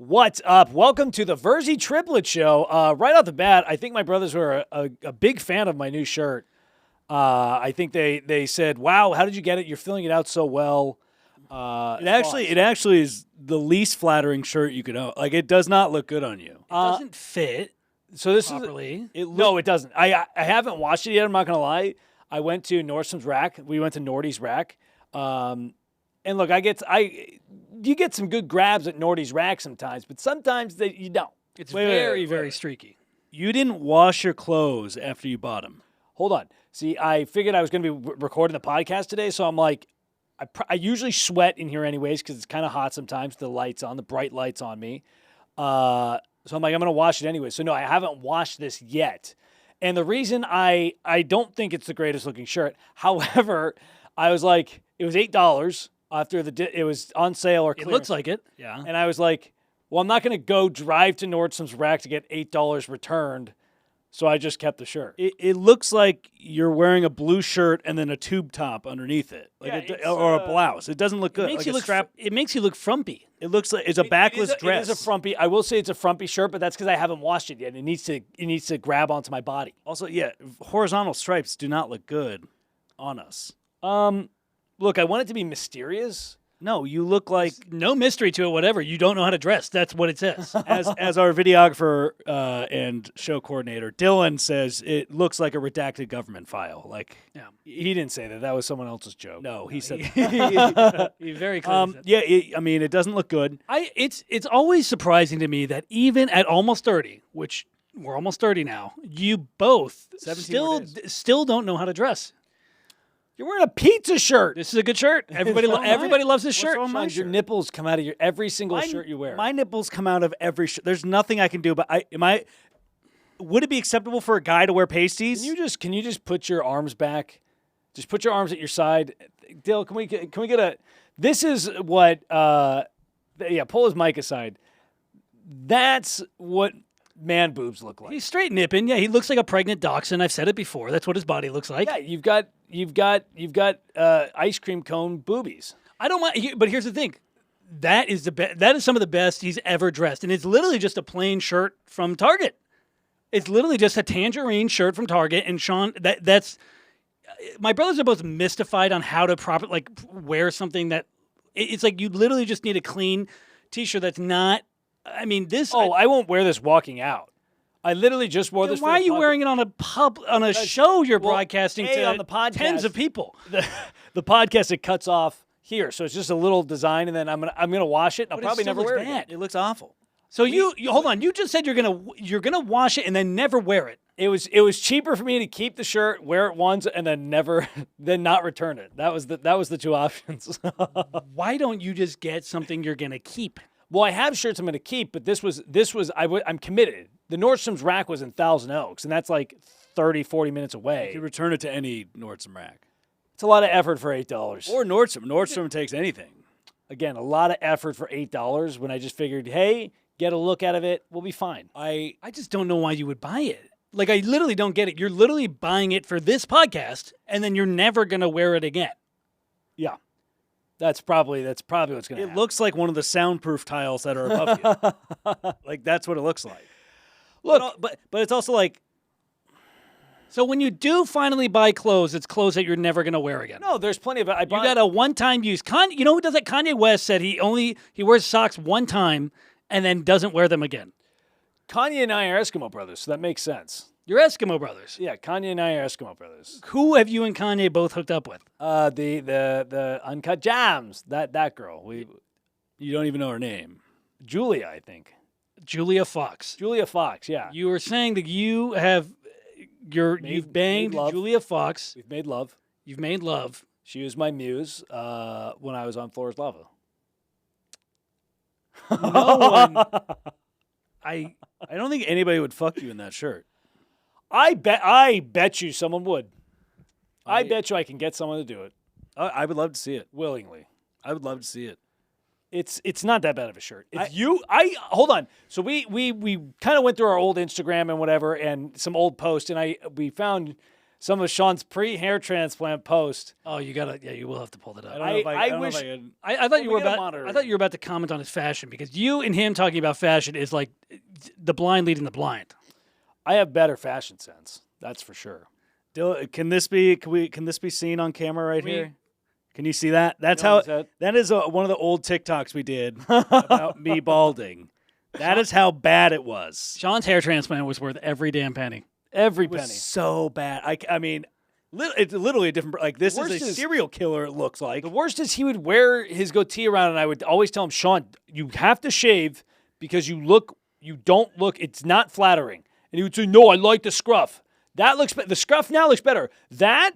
What's up? Welcome to the Virzi Triplets show. Right off the bat, I think my brothers were a big fan of my new shirt. I think they said, "Wow, how did you get it? You're filling it out so well." It actually is the least flattering shirt you could own. Like, it does not look good on you. It doesn't fit So this properly. no, it doesn't. I haven't watched it yet. I'm not gonna lie. I went to Nordstrom's Rack. We went to Nordy's Rack. And look, you get some good grabs at Nordy's Rack sometimes, but sometimes you don't. It's Wait, very streaky. You didn't wash your clothes after you bought them. Hold on. See, I figured I was going to be recording the podcast today, so I'm like, I usually sweat in here anyways because it's kind of hot sometimes. The bright lights on me. So I'm like, I'm going to wash it anyway. So no, I haven't washed this yet. And the reason I don't think it's the greatest looking shirt, however, I was like, it was $8 after it was on sale or It clearance. looks like it. Yeah. And I was like, well, I'm not going to go drive to Nordstrom's Rack to get $8 returned. So I just kept the shirt. It looks like you're wearing a blue shirt and then a tube top underneath it, like Yeah, or a blouse. It doesn't look It good. makes Like you a look strap. It makes you look frumpy. It looks like it's a backless dress. It is a frumpy. I will say it's a frumpy shirt, but that's because I haven't washed it yet. It needs to grab onto my body. Also, yeah, horizontal stripes do not look good on us. Look, I want it to be mysterious. No, you look like No mystery to it. Whatever. You don't know how to dress. That's what it says. as our videographer and show coordinator Dylan says, it looks like a redacted government file. Like, Yeah. He didn't say that. That was someone else's joke. no, he said. He very clearly said that. Yeah, I mean, it doesn't look good. It's always surprising to me that even at almost 30, which we're almost 30 now, you both 17 more still don't know how to dress. You're wearing a pizza shirt. This is a good shirt. Everybody loves this shirt. wrong with my Sean, your shirt? nipples come out of every single shirt you wear. My nipples come out of every shirt. There's nothing I can do. But would it be acceptable for a guy to wear pasties? Can you just put your arms back? Just put your arms at your side. Dill, can we get a? This is what. Pull his mic aside. That's what man boobs look like. He's straight nipping. Yeah, he looks like a pregnant dachshund. I've said it before. That's what his body looks like. Yeah, you've got ice cream cone boobies. I don't mind, but here's the thing. That is that is some of the best he's ever dressed, and it's literally just a plain shirt from Target. It's literally just a tangerine shirt from Target, and Sean, that's my brothers are both mystified on how to wear something that it's like you literally just need a clean t-shirt that's not. I mean, this. Oh, I won't wear this walking out. I literally just wore this. Why are you wearing it on a show you're broadcasting A, to on the podcast, tens of people? The podcast, it cuts off here, so it's just a little design, and then I'm gonna wash it. And I'll But it probably still never looks wear it again. bad. It looks awful. So you hold on. You just said you're gonna wash it and then never wear it. It was cheaper for me to keep the shirt, wear it once, and then then not return it. That was the two options. Why don't you just get something you're gonna keep? Well, I have shirts I'm going to keep, but I'm committed. The Nordstrom's Rack was in Thousand Oaks, and that's like 30, 40 minutes away. You could return it to any Nordstrom rack. It's a lot of effort for $8. Or Nordstrom. Nordstrom takes anything. Again, a lot of effort for $8 when I just figured, hey, get a look out of it, we'll be fine. I just don't know why you would buy it. Like, I literally don't get it. You're literally buying it for this podcast, and then you're never gonna wear it again. Yeah. That's probably what's going to happen. It looks like one of the soundproof tiles that are above you. Like, that's what it looks like. Look, but it's also like, So when you do finally buy clothes, it's clothes that you're never gonna wear again. no, there's plenty of it. You got a one-time use. You know who does that? Kanye West said he wears socks one time and then doesn't wear them again. Kanye and I are Eskimo brothers, so that makes sense. You're Eskimo brothers. Yeah, Kanye and I are Eskimo brothers. Who have you and Kanye both hooked up with? The Uncut Jams, that girl. you don't even know her name. Julia, I think. Julia Fox. Julia Fox, yeah. You were saying that you've banged made love. Julia Fox. We've made love. You've made love. She was my muse when I was on Floor's Lava. No one. I don't think anybody would fuck you in that shirt. I bet you someone would. I bet you I can get someone to do it I would love to see it. willingly. I would love to see it. It's not that bad of a shirt. Hold on. So we kind of went through our old Instagram and whatever and some old posts, and we found some of Sean's pre-hair transplant post. Oh, you will have to pull that up. I I thought you were about to comment on his fashion because you and him talking about fashion is like the blind leading the blind. I have better fashion sense. That's for sure. Can this be seen on camera right here? Can you see that? That is one of the old TikToks we did about me balding. That is how bad it was. Sean's hair transplant was worth every damn penny. Every It was penny. so bad. I mean, it's literally a different. Like this is a serial killer. It looks like. The worst is he would wear his goatee around, and I would always tell him, Sean, you have to shave because you don't look. It's not flattering. And he would say, no, I like the scruff. That looks. The scruff now looks better. That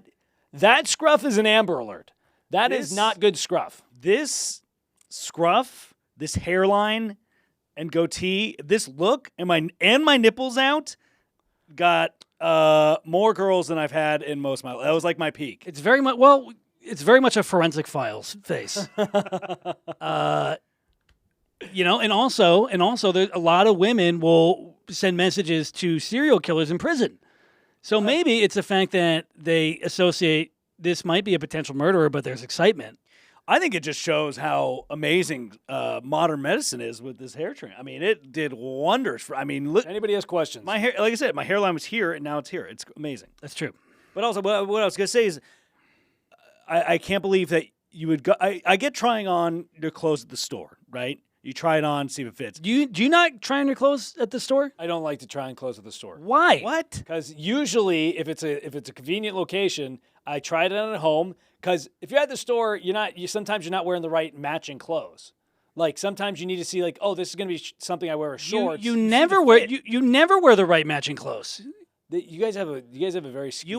scruff is an Amber Alert. That is not good scruff. This scruff, this hairline, and goatee, this look, and my nipples out, got more girls than I've had in most of my life. That was like my peak. It's very much a forensic files face. And also there's a lot of women will send messages to serial killers in prison. So maybe it's the fact that they associate this might be a potential murderer, but there's excitement. I think it just shows how amazing modern medicine is with this hair transplant. I mean, it did wonders. Look, Anybody has questions? my hair, like I said, my hairline was here, and now it's here. It's amazing. That's true. But also, what I was going to say is, I can't believe that you would go. I get trying on your clothes at the store, right? You try it on, see if it fits. Do you not try on your clothes at the store? I don't like to try and clothes at the store. Why? What? Because usually, if it's a convenient location, I try it on at home. Because if you're at the store, sometimes you're not wearing the right matching clothes. Like sometimes you need to see like, oh, this is going to be something I wear with shorts. You never wear the right matching clothes. You guys have a very skewed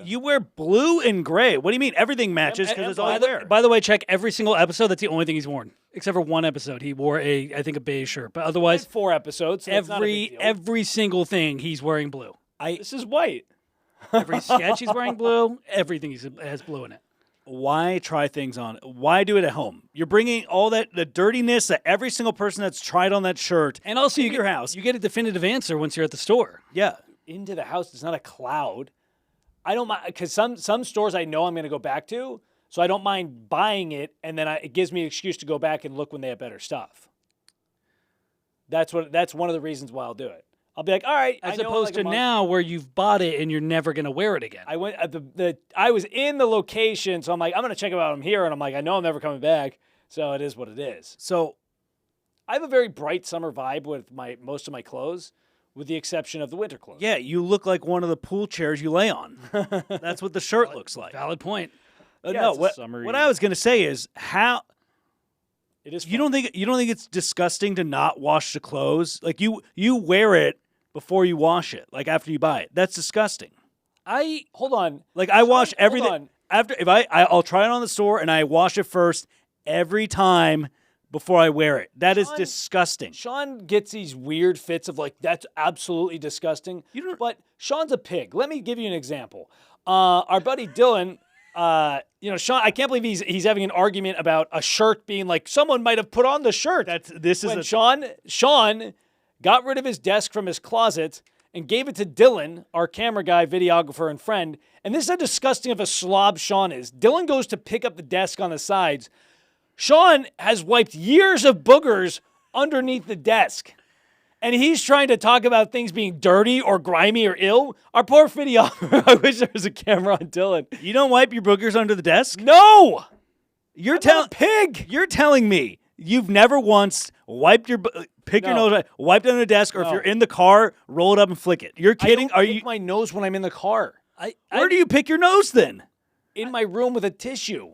You wear blue and gray. What do you mean? Everything matches because it's all you wear. By the way, check every single episode. That's the only thing he's worn, except for one episode. He wore I think a beige shirt, but otherwise 4 episodes. So every single thing he's wearing blue. This is white. Every sketch he's wearing blue. Everything has blue in it. Why try things on? Why do it at home? You're bringing all the dirtiness that every single person that's tried on that shirt, and also in your house. You get a definitive answer once you're at the store. Yeah. Into the house. It's not a cloud. I don't mind because some stores I know I'm going to go back to, so I don't mind buying it, and then it gives me an excuse to go back and look when they have better stuff. That's one of the reasons why I'll do it. I'll be like, all right, as opposed to now where you've bought it and you're never going to wear it again. I went I was in the location, so I'm like, I'm going to check out I'm here, and I'm like, I know I'm never coming back, so it is what it is. So I have a very bright summer vibe with most of my clothes. With the exception of the winter clothes. Yeah, you look like one of the pool chairs you lay on. That's what the shirt looks like. Valid point. No, what I was going to say is how it is. You don't think it's disgusting to not wash the clothes? Like you wear it before you wash it, like after you buy it. That's disgusting. Hold on. Like I wash everything after I'll try it on the store and I wash it first every time before I wear it. That is disgusting. Sean gets these weird fits of like, that's absolutely disgusting. But Sean's a pig. Let me give you an example. Our buddy Dylan, Sean, I can't believe he's having an argument about a shirt being like, someone might have put on the shirt. Sean got rid of his desk from his closet and gave it to Dylan, our camera guy, videographer, and friend. And this is how disgusting of a slob Sean is. Dylan goes to pick up the desk on the sides. Sean has wiped years of boogers underneath the desk. And he's trying to talk about things being dirty or grimy or ill. Our poor videographer, I wish there was a camera on Dylan. You don't wipe your boogers under the desk? No! You're pig. You're telling me you've never once wiped your nose, wiped it under the desk, or if you're in the car, roll it up and flick it. You're kidding? I don't pick my nose when I'm in the car. Where do you pick your nose then? In my room with a tissue.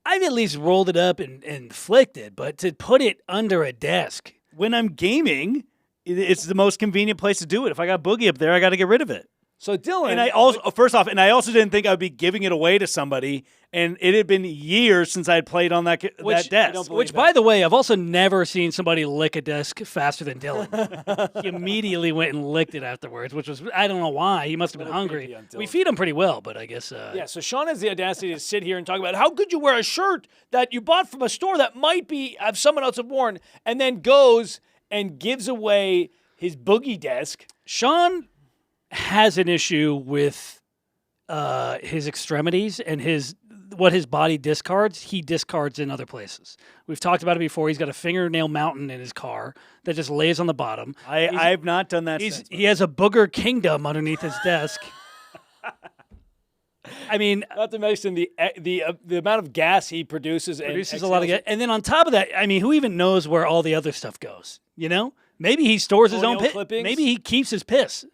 I've at least rolled it up and flicked it, but to put it under a desk. When I'm gaming, it's the most convenient place to do it. If I got Boogie up there, I got to get rid of it. So Dylan, and I also didn't think I would be giving it away to somebody, and it had been years since I had played on that desk. Which, by the way, I've also never seen somebody lick a desk faster than Dylan. He immediately went and licked it afterwards, which was, I don't know why. He must have been hungry. We feed him pretty well, but I guess. Yeah, so Sean has the audacity to sit here and talk about how could you wear a shirt that you bought from a store that might have someone else have worn, and then goes and gives away his Boogie desk. Sean has an issue with his extremities and what his body discards, he discards in other places. We've talked about it before. He's got a fingernail mountain in his car that just lays on the bottom. I've not done that since. He has a booger kingdom underneath his desk. I mean, not to mention the amount of gas he produces. Produces a lot of gas. And then on top of that, I mean, who even knows where all the other stuff goes? You know? Maybe he stores his own piss. Maybe he keeps his piss.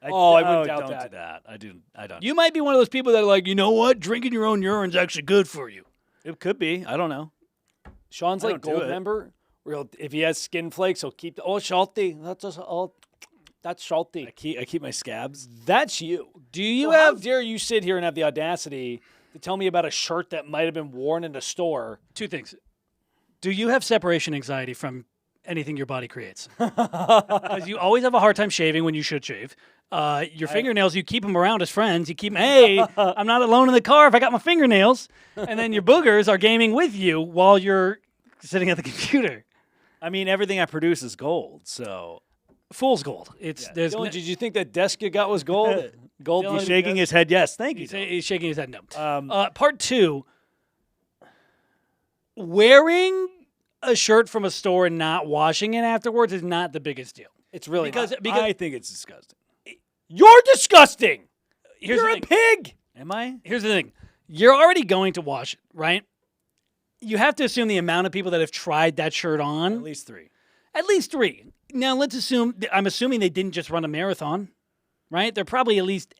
I wouldn't doubt don't that. do that. I don't. You might be one of those people that are like, you know what? Drinking your own urine's actually good for you. It could be. I don't know. Sean's I like don't do gold it. member. Where if he has skin flakes, he'll keep salty. That's salty. I keep my scabs. That's you. Do you How have dare you sit here and have the audacity to tell me about a shirt that might have been worn in the store? two things? Do you have separation anxiety from anything your body creates? Because you always have a hard time shaving when you should shave. Your fingernails, you keep them around as friends. You keep them, hey, I'm not alone in the car if I got my fingernails. And then your boogers are gaming with you while you're sitting at the computer. I mean, everything I produce is gold, so. Fool's gold. There's Dylan, did you think that desk you got was gold? Gold. Dylan, He's shaking his head. Yes, thank you. he's shaking his head no. Um, Part two, wearing a shirt from a store and not washing it afterwards is not the biggest deal. It's really Because not. I think it's disgusting. You're disgusting. Here's You're the a thing. pig. Am I? Here's the thing. You're already going to wash it, right? You have to assume the amount of people that have tried that shirt on. At least 3. At least 3. Now, let's assume, I'm assuming they didn't just run a marathon, right? They're probably at least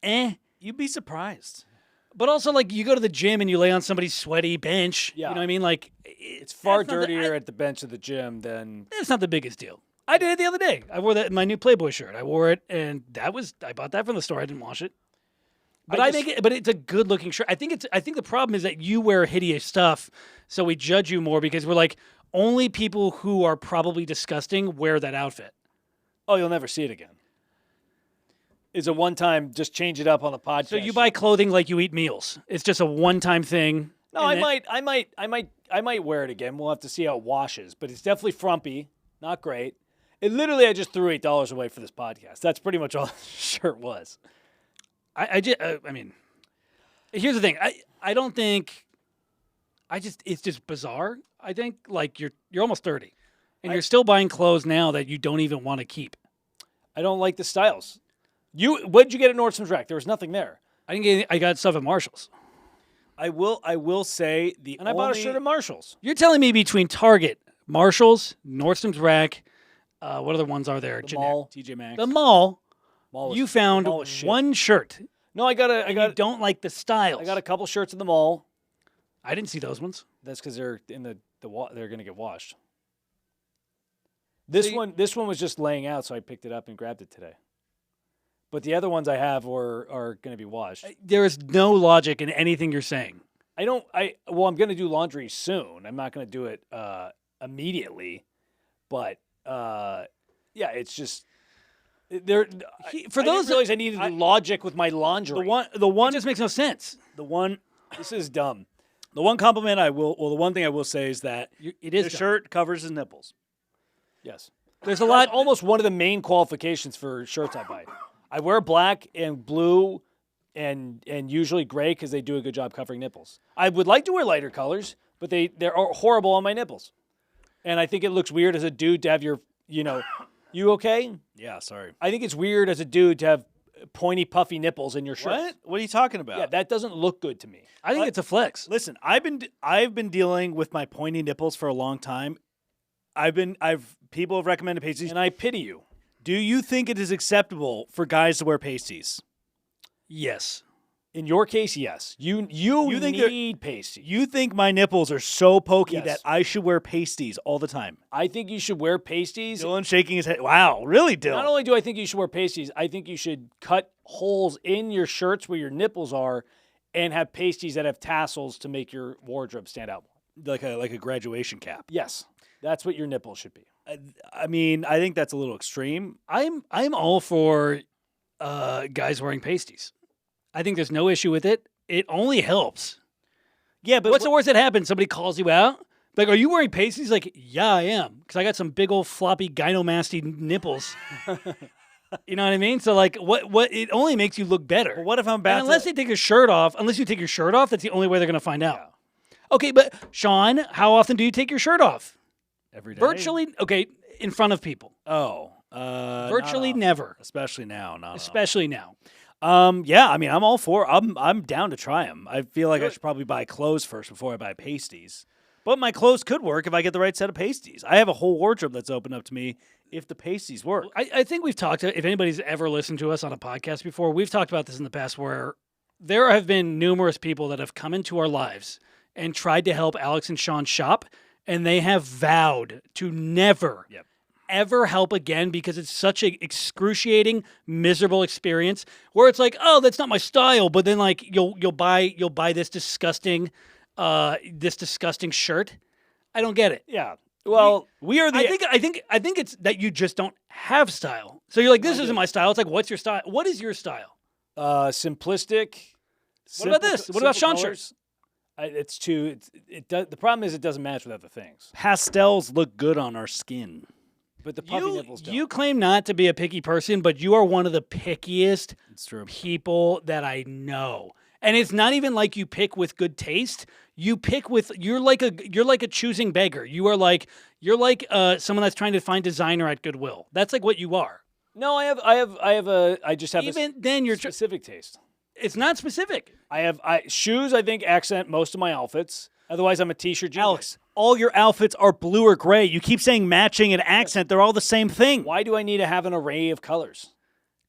You'd be surprised. But also, like, you go to the gym and you lay on somebody's sweaty bench. Yeah. You know what I mean? Like, It's far that's not the- dirtier at the bench of the gym than. That's not the biggest deal. I did it the other day. I wore that in my new Playboy shirt. I wore it, and I bought that from the store. I didn't wash it. But but it's a good looking shirt. I think the problem is that you wear hideous stuff, so we judge you more because we're like, only people who are probably disgusting wear that outfit. Oh, you'll never see it again. It's a one-time. Just change it up on the podcast. So you buy clothing like you eat meals. It's just a one-time thing. No, I might wear it again. We'll have to see how it washes, but it's definitely frumpy. Not great. I just threw $8 away for this podcast. That's pretty much all the shirt was. I mean, here's the thing. I don't think. It's just bizarre. I think like you're almost 30, and you're still buying clothes now that you don't even want to keep. I don't like the styles. What'd you get at Nordstrom's Rack? There was nothing there. I got stuff at Marshalls. I will say I bought a shirt at Marshalls. You're telling me between Target, Marshalls, Nordstrom's Rack, what other ones are there? The mall. TJ Maxx. The mall. Mall was- You found mall was shit. one shirt. No, I You don't like the styles. I got a couple shirts in the mall. I didn't see those ones. That's because they're in the they're gonna get washed. This one was just laying out, so I picked it up and grabbed it today. But the other ones I have are gonna be washed. There is no logic in anything you're saying. I'm gonna do laundry soon. I'm not gonna do it immediately, but yeah, it's just there. For I those didn't realize I needed the logic with my laundry. The one It just makes no sense. This is dumb. the one compliment the one thing I will say is that It is the dumb. shirt covers his nipples. Yes, There's a lot. Almost one of the main qualifications for shirts I buy. I wear black and blue, and usually gray because they do a good job covering nipples. I would like to wear lighter colors, but they're horrible on my nipples, and I think it looks weird as a dude to have your You okay? Yeah, sorry. I think it's weird as a dude to have pointy, puffy nipples in your shirt. What? What are you talking about? Yeah, that doesn't look good to me. I think it's a flex. Listen, I've been dealing with my pointy nipples for a long time. People have recommended pasties. And I pity you. Do you think it is acceptable for guys to wear pasties? Yes. In your case, yes. You think need pasties. You think my nipples are so pokey Yes. that I should wear pasties all the time? I think you should wear pasties. Dylan shaking his head. Wow, really, Dylan? Not only do I think you should wear pasties, I think you should cut holes in your shirts where your nipples are and have pasties that have tassels to make your wardrobe stand out more. like a graduation cap. Yes. That's what your nipples should be. I mean, I think that's a little extreme. I'm all for guys wearing pasties. I think there's no issue with it. It only helps. Yeah, but What's the worst that happens? Somebody calls you out. Like, are you wearing pasties? Like, yeah, I am. Because I got some big old floppy gynomasty nipples. You know what I mean? So like, what? It only makes you look better. But what if I'm And about unless to? they take your shirt off, unless you take your shirt off, that's the only way they're going to find out. Okay, but Sean, how often do you take your shirt off? Every day. Virtually, okay, in front of people. Oh, Virtually not often. never, Especially now. Not especially now. Yeah, I mean, I'm all for. I'm down to try them. I feel like I should probably buy clothes first before I buy pasties. But my clothes could work if I get the right set of pasties. I have a whole wardrobe that's open up to me if the pasties work. I think we've talked. If anybody's ever listened to us on a podcast before, we've talked about this in the past, where there have been numerous people that have come into our lives and tried to help Alex and Sean shop, and they have vowed to never. Yep. Ever help again because it's such an excruciating, miserable experience where it's like, oh, that's not my style, but then like you'll buy this disgusting shirt. I don't get it. Yeah. Well, we are the. I think it's that you just don't have style. So you're like, this isn't my style. It's like, what's your style? What is your style? Simplistic. What about this? What about Sean's shirts? It's too. The problem is it doesn't match with other things. Pastels look good on our skin. But the puffy nipples don't. You claim not to be a picky person, but you are one of the pickiest It's true. people that I know. And it's not even like you pick with good taste. You pick with you're like a choosing beggar. You're like someone that's trying to find designer at Goodwill. That's like what you are. No, I just have Even then, you're specific taste. it's not specific. Shoes I think accent most of my outfits. Otherwise, I'm a t-shirt genius. Alex, all your outfits are blue or gray. You keep saying matching and accent. They're all the same thing. Why do I need to have an array of colors?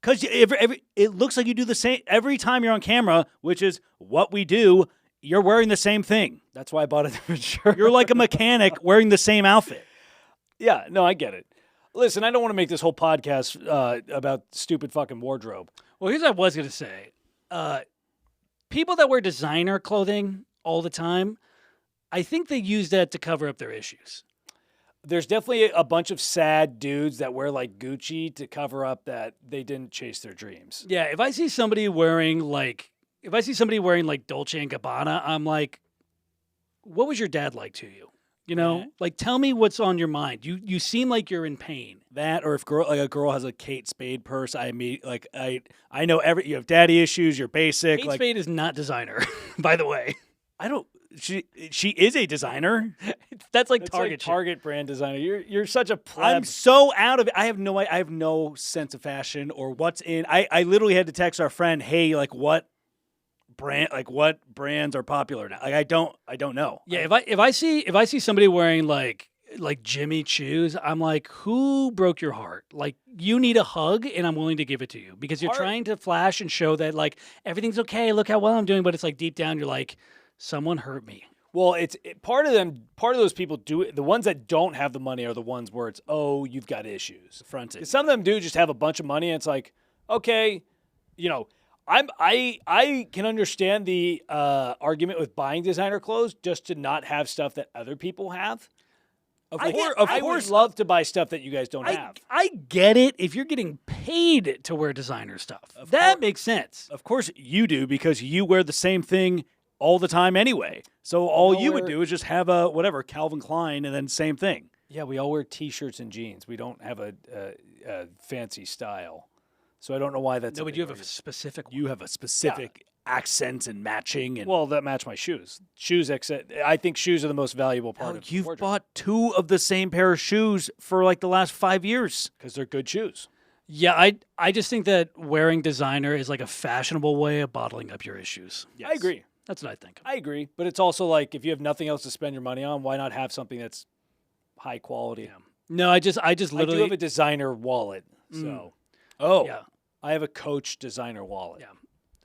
Because it looks like you do the same every time you're on camera, which is what we do. You're wearing the same thing. That's why I bought a different shirt. You're like a mechanic wearing the same outfit. Yeah, no, I get it. Listen, I don't want to make this whole podcast about stupid fucking wardrobe. Well, here's what I was gonna say. People that wear designer clothing all the time, I think they use that to cover up their issues. There's definitely a bunch of sad dudes that wear like Gucci to cover up that they didn't chase their dreams. Yeah, if I see somebody wearing like Dolce and Gabbana, I'm like, what was your dad like to you? You know, like tell me what's on your mind. You seem like you're in pain. That, or if a girl has a Kate Spade purse, I know you have daddy issues. You're basic. Kate Spade is not designer, by the way. I don't. She is a designer. That's like It's Target. like shit. Target brand designer. You're such a pleb. I'm so out of it. I have no sense of fashion or what's in. I literally had to text our friend, hey, like what brands are popular now? Like I don't know. Yeah, if I see somebody wearing like Jimmy Choo's, I'm like, who broke your heart? Like you need a hug, and I'm willing to give it to you because you're trying to flash and show that like everything's okay. Look how well I'm doing, but it's like deep down you're like, someone hurt me. Well, part of those people do it. The ones that don't have the money are the ones where it's, oh, you've got issues. Fronted. Some of them do just have a bunch of money, and it's like, okay, you know, I can understand the argument with buying designer clothes just to not have stuff that other people have. I would love to buy stuff that you guys don't have. I get it if you're getting paid to wear designer stuff. That makes sense. Of course you do because you wear the same thing all the time anyway. So all you would do is just have a whatever Calvin Klein and then same thing. Yeah, we all wear T-shirts and jeans. We don't have a fancy style. So I don't know why that's. No, but you have a specific one. You have a specific accent and matching. And Well, that match my shoes. I think shoes are the most valuable part of you've wardrobe bought 2 of the same pair of shoes for like the last 5 years. because they're good shoes. Yeah, I just think that wearing designer is like a fashionable way of bottling up your issues. I agree. That's what I think. I agree, but it's also like if you have nothing else to spend your money on, why not have something that's high quality? No, I just I do literally have a designer wallet, so yeah. I have a Coach designer wallet. Yeah.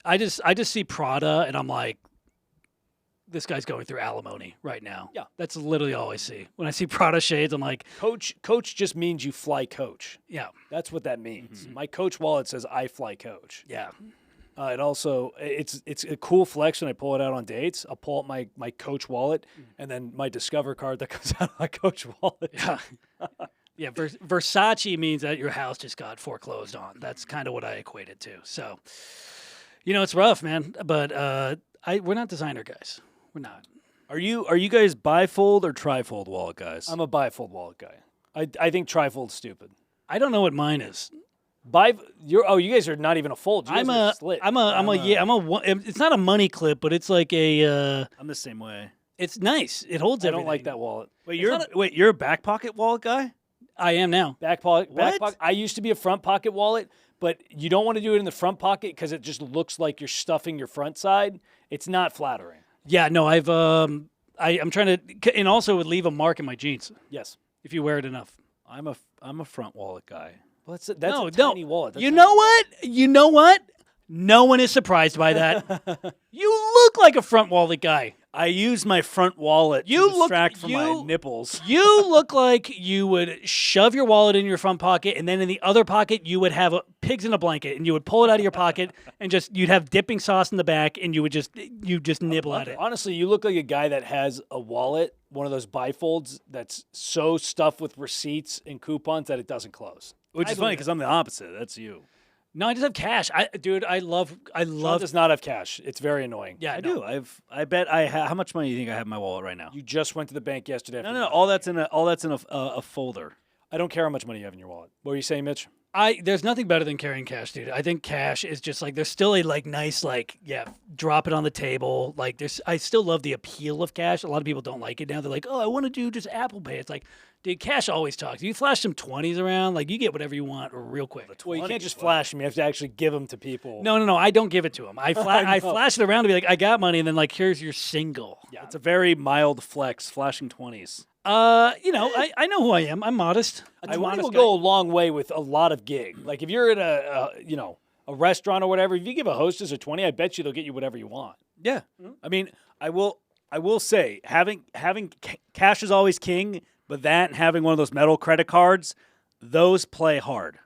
I just see Prada and I'm like, this guy's going through alimony right now. Yeah. That's literally all I see. When I see Prada shades, I'm like, Coach just means you fly Coach. yeah. That's what that means. My Coach wallet says I fly Coach. Yeah. It also it's a cool flex when I pull it out on dates. I'll pull out my Coach wallet and then my Discover card that comes out of my Coach wallet. Yeah. Yeah, Versace means that your house just got foreclosed on. That's kind of what I equate it to. So, it's rough, man. But we're not designer guys. We're not. Are you guys bifold or trifold wallet guys? I'm a bifold wallet guy. I think trifold's stupid. I don't know what mine is. You guys are not even a fold. You guys are a slit. It's not a money clip, but it's like a. I'm the same way. It's nice. It holds I everything. don't like that wallet. Wait, you're a back pocket wallet guy? I am now. Back pocket. I used to be a front pocket wallet, but you don't want to do it in the front pocket because it just looks like you're stuffing your front side. It's not flattering. Yeah, no, I'm trying to, and also would leave a mark in my jeans Yes. if you wear it enough. I'm a front wallet guy. Well, that's a tiny wallet. You know what? No one is surprised by that. You look like a front wallet guy. I use my front wallet to distract from my nipples. You look like you would shove your wallet in your front pocket, and then in the other pocket you would have pigs in a blanket, and you would pull it out of your pocket, and you'd have dipping sauce in the back, and you just nibble at it. Honestly, you look like a guy that has a wallet, one of those bifolds that's so stuffed with receipts and coupons that it doesn't close. Which is funny because I'm the opposite. That's you. No, I just have cash. I love. Sean does not have cash. It's very annoying. Yeah, I do. I bet I have. How much money do you think I have in my wallet right now? You just went to the bank yesterday. No. All that's in a folder. I don't care how much money you have in your wallet. What were you saying, Mitch? There's nothing better than carrying cash, dude. I think cash is just like there's still a nice drop it on the table. Like I still love the appeal of cash. A lot of people don't like it now. They're like, oh, I want to do just Apple Pay. It's like, dude, cash always talks. You flash some 20s around, like you get whatever you want real quick. Well, you can't just flash them. You have to actually give them to people. No. I don't give it to them. I flash it around to be like, I got money, and then here's your single. Yeah, it's a very mild flex, flashing 20s. I know who I am. I'm modest. I want to go a long way with a lot of gig. Like if you're at a restaurant or whatever, if you give a hostess a 20, I bet you they'll get you whatever you want. Yeah, I mean, I will say having cash is always king, but that and having one of those metal credit cards, those play hard.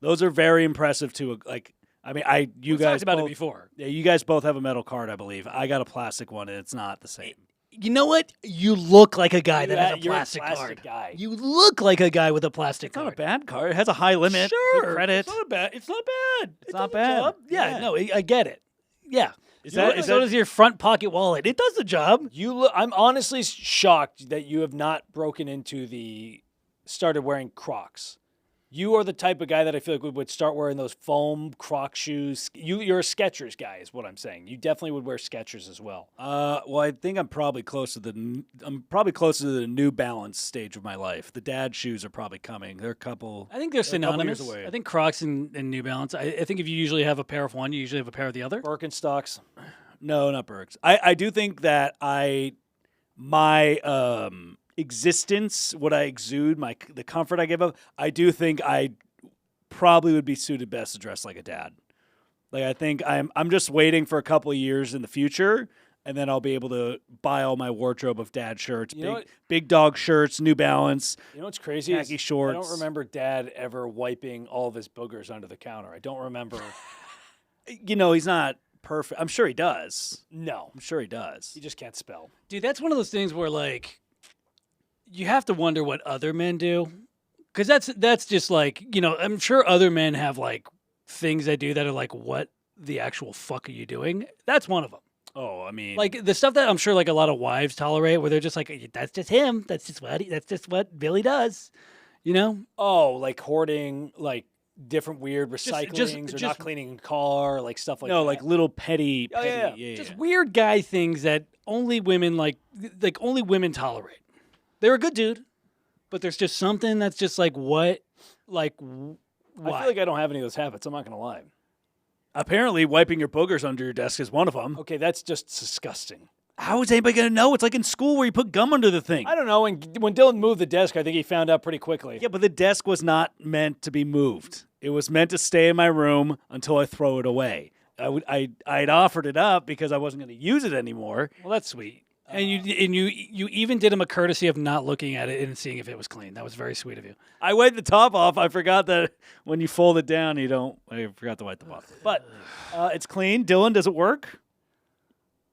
Those are very impressive too. You guys talked about both, it before. Yeah, you guys both have a metal card, I believe. I got a plastic one, and it's not the same. You know what? You look like a guy that has a you're plastic a plastic card. guy. You look like a guy with a plastic It's not card. a bad card. It has a high limit. Sure. Good credit. It's not bad. It's not bad. It's not bad. Yeah, no, I get it. Yeah. So does your front pocket wallet. It does the job. I'm honestly shocked that you have not broken into started wearing Crocs. You are the type of guy that I feel like would start wearing those foam Croc shoes. You're a Skechers guy, is what I'm saying. You definitely would wear Skechers as well. Well, I think I'm probably close to the New Balance stage of my life. The dad shoes are probably coming. They're a couple. I think they're synonymous. Years away. I think Crocs and New Balance. I think if you usually have a pair of one, you usually have a pair of the other. Birkenstocks. No, not Birks. I do think that my existence, what I exude, the comfort I give up, I do think I probably would be suited best to dress like a dad. Like I think I'm just waiting for a couple of years in the future, and then I'll be able to buy all my wardrobe of dad shirts, big dog shirts, New Balance. You know what's crazy? Khaki shorts. I don't remember Dad ever wiping all of his boogers under the counter. I don't remember. He's not perfect. I'm sure he does. No, I'm sure he does. he just can't spell. Dude, that's one of those things where you have to wonder what other men do, because that's just I'm sure other men have things they do that are what the actual fuck are you doing? That's one of them. Oh, I mean, The stuff that I'm sure a lot of wives tolerate, where they're just that's just him. That's just what Billy does. Oh, hoarding, different weird recyclings, or just not cleaning a car, stuff like that. no, little petty. yeah. just weird guy things that only women only women tolerate. They're a good dude, but there's just something that's just what, why? I feel like I don't have any of those habits. I'm not going to lie. Apparently, wiping your boogers under your desk is one of them. Okay, that's just disgusting. How is anybody going to know? It's like in school where you put gum under the thing. I don't know. When Dylan moved the desk, I think he found out pretty quickly. Yeah, but the desk was not meant to be moved. It was meant to stay in my room until I throw it away. I'd offered it up because I wasn't going to use it anymore. Well, that's sweet. And you even did him a courtesy of not looking at it and seeing if it was clean. That was very sweet of you. I wiped the top off. I forgot that when you fold it down, I forgot to wipe the bottom. But it's clean. Dylan, does it work?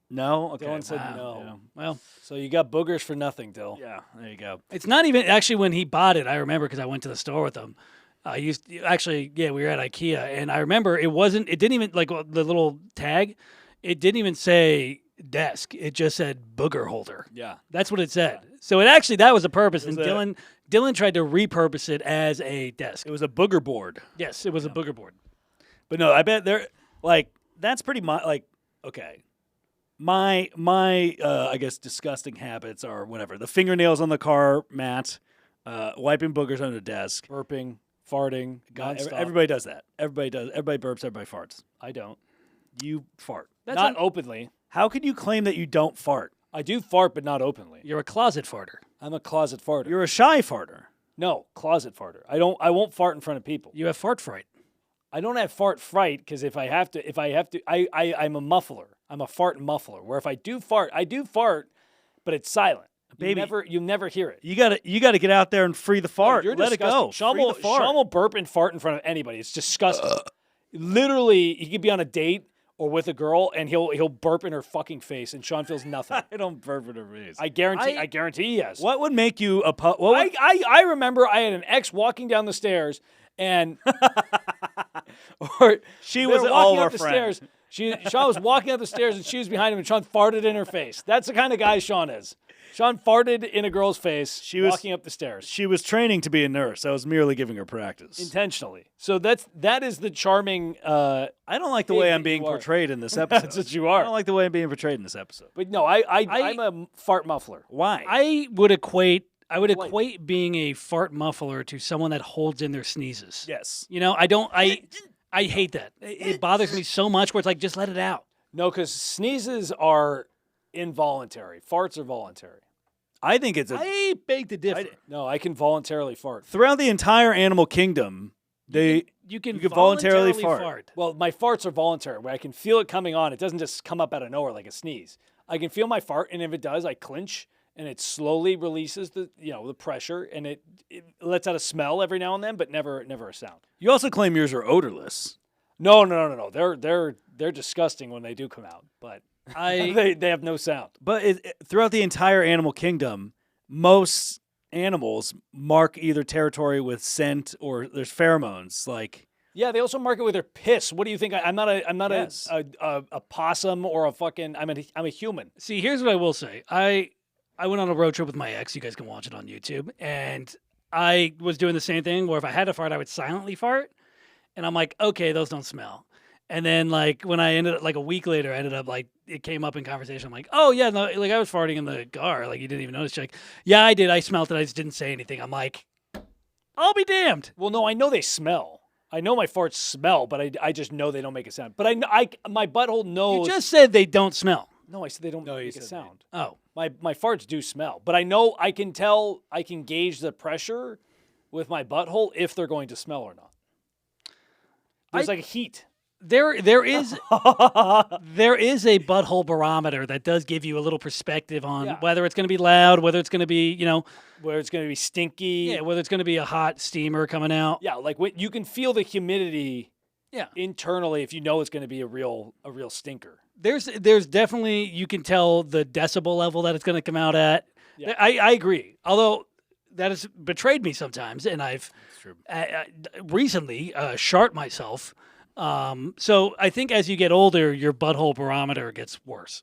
No? Okay. Dylan said Wow. no. Yeah. Well, So you got boogers for nothing, Dill. Yeah, there you go. it's not even actually when he bought it. I remember because I went to the store with him. We were at IKEA, and I remember it didn't even the little tag. It didn't even say desk. It just said booger holder. Yeah. That's what it said. So that was the purpose. And was a- Dylan tried to repurpose it as a desk. It was a booger board. Yes, it was a booger board. But no, I bet they're like that's pretty much like okay. My I guess disgusting habits are whatever. The fingernails on the car mat, wiping boogers on the desk. Burping, farting, nonstop. Everybody does that. Everybody does. Everybody burps, everybody farts. I don't. You fart. Not openly. How can you claim that you don't fart? I do fart, but not openly. You're a closet farter. I'm a closet farter. You're a shy farter. No, closet farter. I won't fart in front of people. You have fart fright. I don't have fart fright because if I have to, I'm a muffler. I'm a fart muffler. Where if I do fart, but it's silent. Baby, you never hear it. You gotta get out there and free the fart. You're Let disgusting. it go. Sean will burp and fart in front of anybody. It's disgusting. Literally, he could be on a date or with a girl, and he'll burp in her fucking face, and Sean feels nothing. I don't burp in her face. I guarantee he has. What would make you a I remember I had an ex walking down the stairs, and or She they was were all walking our up the friends. stairs. Sean was walking up the stairs, and she was behind him, and Sean farted in her face. That's the kind of guy Sean is. Sean farted in a girl's face. She was walking up the stairs She was training to be a nurse. I was merely giving her practice. intentionally. So that is the charming. I don't like the Pig way that I'm being you are. portrayed in this episode. That's what you are. I don't like the way I'm being portrayed in this episode. But no, I'm a fart muffler. Why? I would equate being a fart muffler to someone that holds in their sneezes. yes. You know, I hate that. It bothers me so much where it's like, just let it out. No, because sneezes are involuntary. Farts are voluntary. I think it's I beg to differ. No, I can voluntarily fart. throughout the entire animal kingdom. You can voluntarily fart. fart. Well, my farts are voluntary, where I can feel it coming on. It doesn't just come up out of nowhere like a sneeze. I can feel my fart, and if it does, I clinch, and it slowly releases the pressure, and it lets out a smell every now and then, but never a sound. You also claim yours are odorless. No. They're disgusting when they do come out, but I they have no sound. But throughout the entire animal kingdom, most animals mark either territory with scent or there's pheromones. Like Yeah, they also mark it with their piss. What do you think? I'm not Yes. a possum or a fucking. I'm a human. see. Here's what I will say. I went on a road trip with my ex. You guys can watch it on YouTube. And I was doing the same thing where if I had to fart, I would silently fart. And I'm like, okay, those don't smell. And then like when I ended up like a week later, I ended up like it came up in conversation. I'm like, oh yeah, no, like I was farting in the car. Like you didn't even notice. She's like, yeah, I did. I smelled it. I just didn't say anything. I'm like, I'll be damned. Well, no, I know they smell. I know my farts smell, but I just know they don't make a sound. But my butthole knows. You just said they don't smell. No, I said they don't make a said sound. Oh, My farts do smell, but I know I can tell. I can gauge the pressure with my butthole if they're going to smell or not. There's like a heat. there is there is a butthole barometer that does give you a little perspective on Yeah. whether it's going to be loud, whether it's going to be Where it's going to be stinky. whether it's going to be a hot steamer coming out. Yeah, like you can feel the humidity Yeah. internally if you know it's going to be a real stinker. There's definitely you can tell the decibel level that it's going to come out at. Yeah. I agree. Although that has betrayed me sometimes, and I've recently shart myself. So I think as you get older, your butthole barometer gets worse.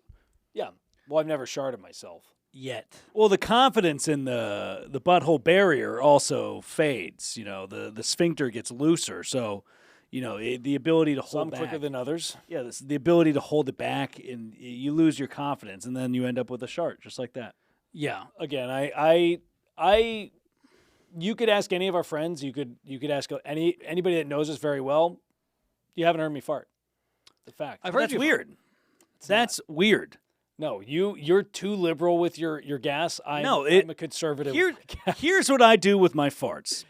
Yeah. Well, I've never sharted myself. Yet. well, the confidence in the butthole barrier also fades. The sphincter gets looser, so the ability to hold Some back. quicker than others. Yeah, the ability to hold it back, and you lose your confidence, and then you end up with a shart, just like that. Yeah. Again, you could ask any of our friends. You could ask anybody that knows us very well. You haven't heard me fart. The fact. I've heard That's you weird. That's weird. No, you're too liberal with your gas. I'm a conservative. Here's what I do with my farts.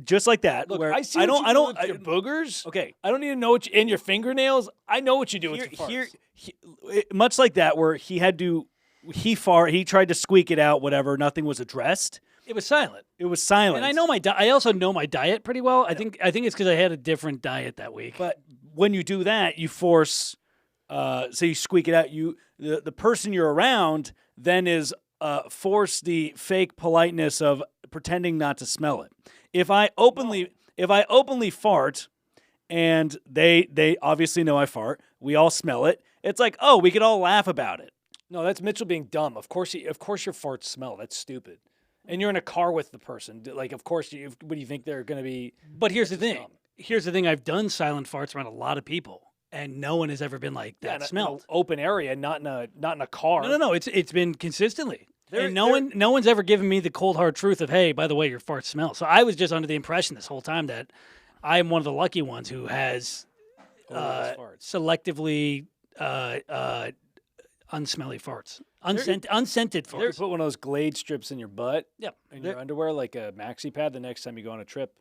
Just like that. Look, where I see. I What don't. you do with your boogers. Okay. I don't even know what in your fingernails. I know what you do with your farts. Much like that, where he tried to squeak it out. Whatever. Nothing was addressed. It was silent. It was silent. And I know I also know my diet pretty well. I think it's because I had a different diet that week. But when you do that, you force. So you squeak it out. The person you're around then is force the fake politeness of pretending not to smell it. If I openly fart, and they obviously know I fart, we all smell it. It's like, oh, we could all laugh about it. No, that's Mitchell being dumb. Of course your farts smell. That's stupid. And you're in a car with the person. Like, of course, what do you think they're going to be? But here's the thing. Here's the thing. I've done silent farts around a lot of people, and no one has ever been like that smelled. Open area, not in a car. No. It's been consistently. And no one's ever given me the cold hard truth of, hey, by the way, your farts smell. So I was just under the impression this whole time that I am one of the lucky ones who has selectively unsmelly farts, unscented farts. You put one of those Glade strips in your butt. Yep. In your underwear, like a maxi pad. The next time you go on a trip.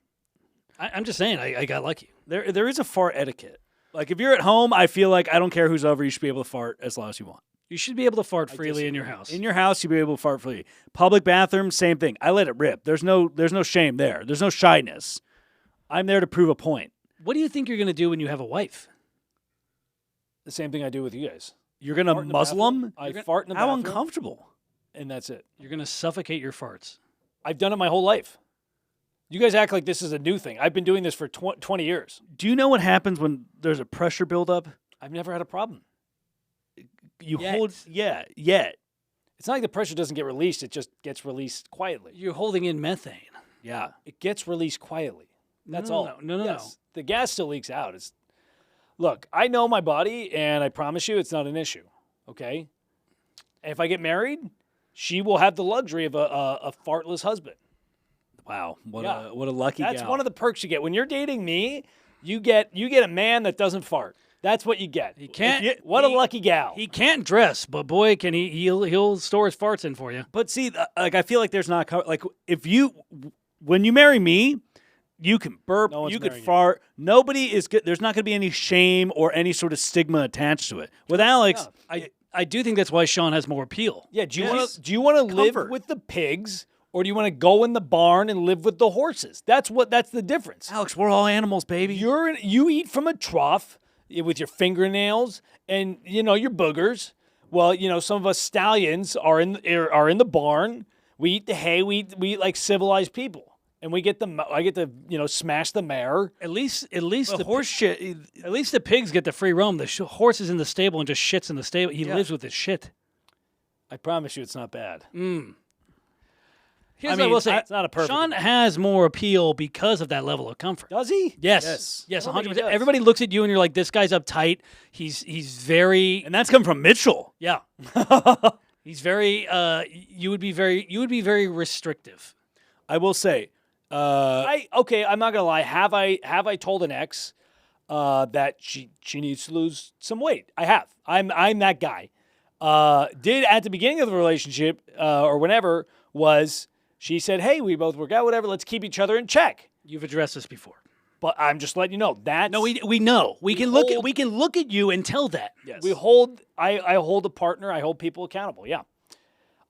I'm just saying, I got lucky. There is a fart etiquette. Like if you're at home, I feel like I don't care who's over, you should be able to fart as long as you want. You should be able to fart freely in your house. In your house, you'll be able to fart freely. Public bathroom, same thing. I let it rip. There's no shame there. There's no shyness. I'm there to prove a point. What do you think you're going to do when you have a wife? The same thing I do with you guys. You're going to muzzle them? I fart in the bathroom. How uncomfortable. And that's it. You're going to suffocate your farts. I've done it my whole life. You guys act like this is a new thing. I've been doing this for 20 years. Do you know what happens when there's a pressure buildup? I've never had a problem. You Yet. hold, yet. It's not like the pressure doesn't get released. It just gets released quietly. You're holding in methane. Yeah. It gets released quietly. That's all. No. The gas still leaks out. Look, I know my body, and I promise you it's not an issue, okay? And if I get married, she will have the luxury of a fartless husband. Wow, what a lucky That's gal. one of the perks you get. When you're dating me, you get a man that doesn't fart. That's what you get. He can't. What a lucky gal. He can't dress, but boy, can he! He'll store his farts in for you. But see, like I feel like there's not like when you marry me, you can burp, you can fart. Nobody is good. There's not going to be any shame or any sort of stigma attached to it. With Alex, I do think that's why Sean has more appeal. Yeah. Do you want to live with the pigs? Or do you want to go in the barn and live with the horses? That's the difference. Alex, we're all animals, baby. You eat from a trough with your fingernails and your boogers. Well, some of us stallions are in the barn. We eat the hay. We eat like civilized people, and I get to smash the mare. At least the horse shit. At least the pigs get the free roam. The horse is in the stable and just shits in the stable. He lives with his shit. I promise you, it's not bad. Here's what I will say. It's not a perfect. Sean has more appeal because of that level of comfort. Does he? Yes, 100%. Everybody looks at you and you're like, this guy's uptight. He's very, and that's come from Mitchell. Yeah. He's very. You would be very restrictive. I will say. I'm not gonna lie. Have I told an ex that she needs to lose some weight? I have. I'm that guy. Did at the beginning of the relationship or whenever was. She said, hey, we both work out, whatever. Let's keep each other in check. You've addressed this before. But I'm just letting you know that. No, we know. We can look at you and tell that. Yes. I hold a partner. I hold people accountable. Yeah.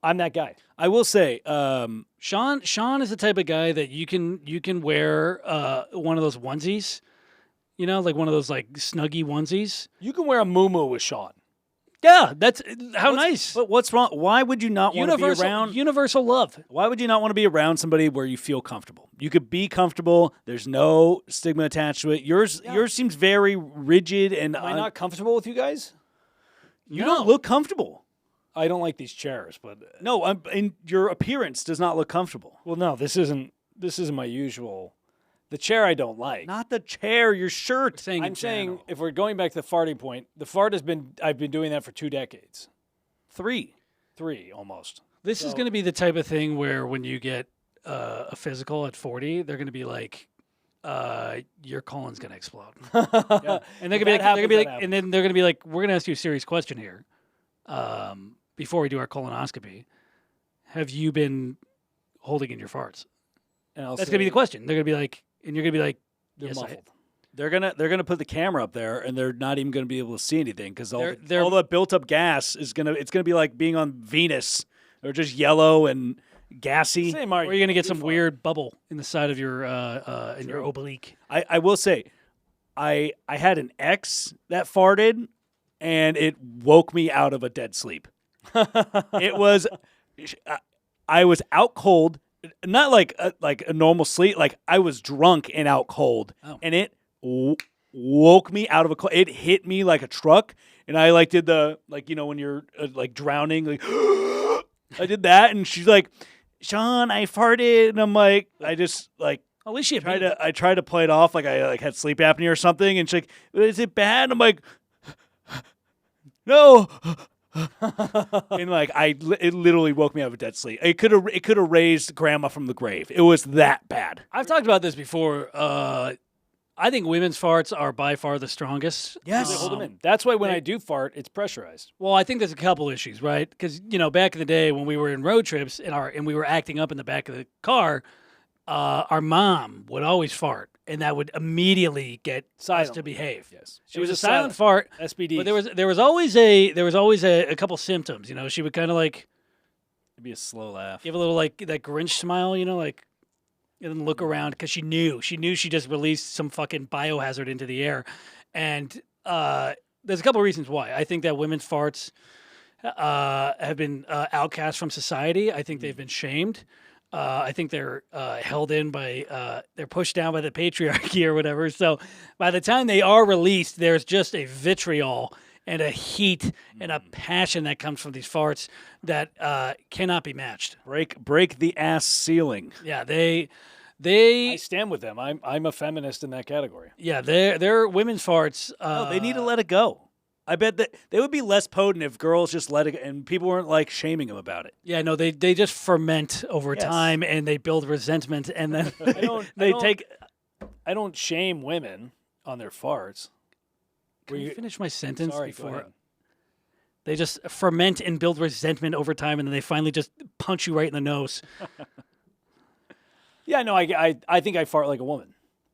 I'm that guy. I will say, Sean is the type of guy that you can wear one of those onesies, like one of those like snuggy onesies. You can wear a muumuu with Sean. Yeah, that's nice. But what's wrong? Why would you not want to be around universal love? Why would you not want to be around somebody where you feel comfortable? You could be comfortable. There's no stigma attached to it. Yours seems very rigid and. Am I not comfortable with you guys? You don't look comfortable. I don't like these chairs, but no, and your appearance does not look comfortable. Well, no, this isn't my usual. The chair I don't like. Not the chair, your shirt. I'm saying if we're going back to the farting point, the fart I've been doing that for 2 decades. 3 almost. This is going to be the type of thing where when you get a physical at 40, they're going to be like, your colon's going to explode. Yeah. And they're going to be like, and then they're going to be like, we're going to ask you a serious question here. Before we do our colonoscopy, have you been holding in your farts? And that's going to be the question. They're going to be like, and you're going to be like, they're yes, muffled. They're gonna put the camera up there, and they're not even gonna be able to see anything because all the built up gas is it's gonna be like being on Venus, or just yellow and gassy. Or you're gonna get some weird bubble in the side of your in your oblique. I will say, I had an ex that farted, and it woke me out of a dead sleep. It was, I was out cold. Not like a normal sleep. Like I was drunk and out cold, and it woke me out of a cold. It hit me like a truck, and I did the when you're like drowning, like I did that, and she's like, Sean, I farted, and I'm like, I just like. At least she I tried to play it off like I had sleep apnea or something, and she's like, "Is it bad?" And I'm like, "No." And like it literally woke me out of a dead sleep. It could have raised grandma from the grave. It was that bad. I've talked about this before. I think women's farts are by far the strongest. Yes. They hold them in. That's why when I do fart, it's pressurized. Well, I think there's a couple issues, right? Because back in the day when we were in road trips and we were acting up in the back of the car, our mom would always fart, and that would immediately get us to behave. Yes, She was a silent fart. SBD. But there was always a couple symptoms. She would kind of like It'd be a slow laugh. give a little like that Grinch smile, like. And then look around because she knew she just released some fucking biohazard into the air, and there's a couple of reasons why. I think that women's farts have been outcast from society. I think they've been shamed. I think they're held in by they're pushed down by the patriarchy or whatever. So by the time they are released, there's just a vitriol and a heat and a passion that comes from these farts that cannot be matched. Break the ass ceiling. Yeah, I stand with them. I'm a feminist in that category. Yeah, they're women's farts. No, they need to let it go. I bet that they would be less potent if girls just let it go and people weren't like shaming them about it. Yeah, no, they just ferment over time and they build resentment and then I don't shame women on their farts. Can you finish my sentence Sorry, before they just ferment and build resentment over time, and then they finally just punch you right in the nose? Yeah, no, I think I fart like a woman,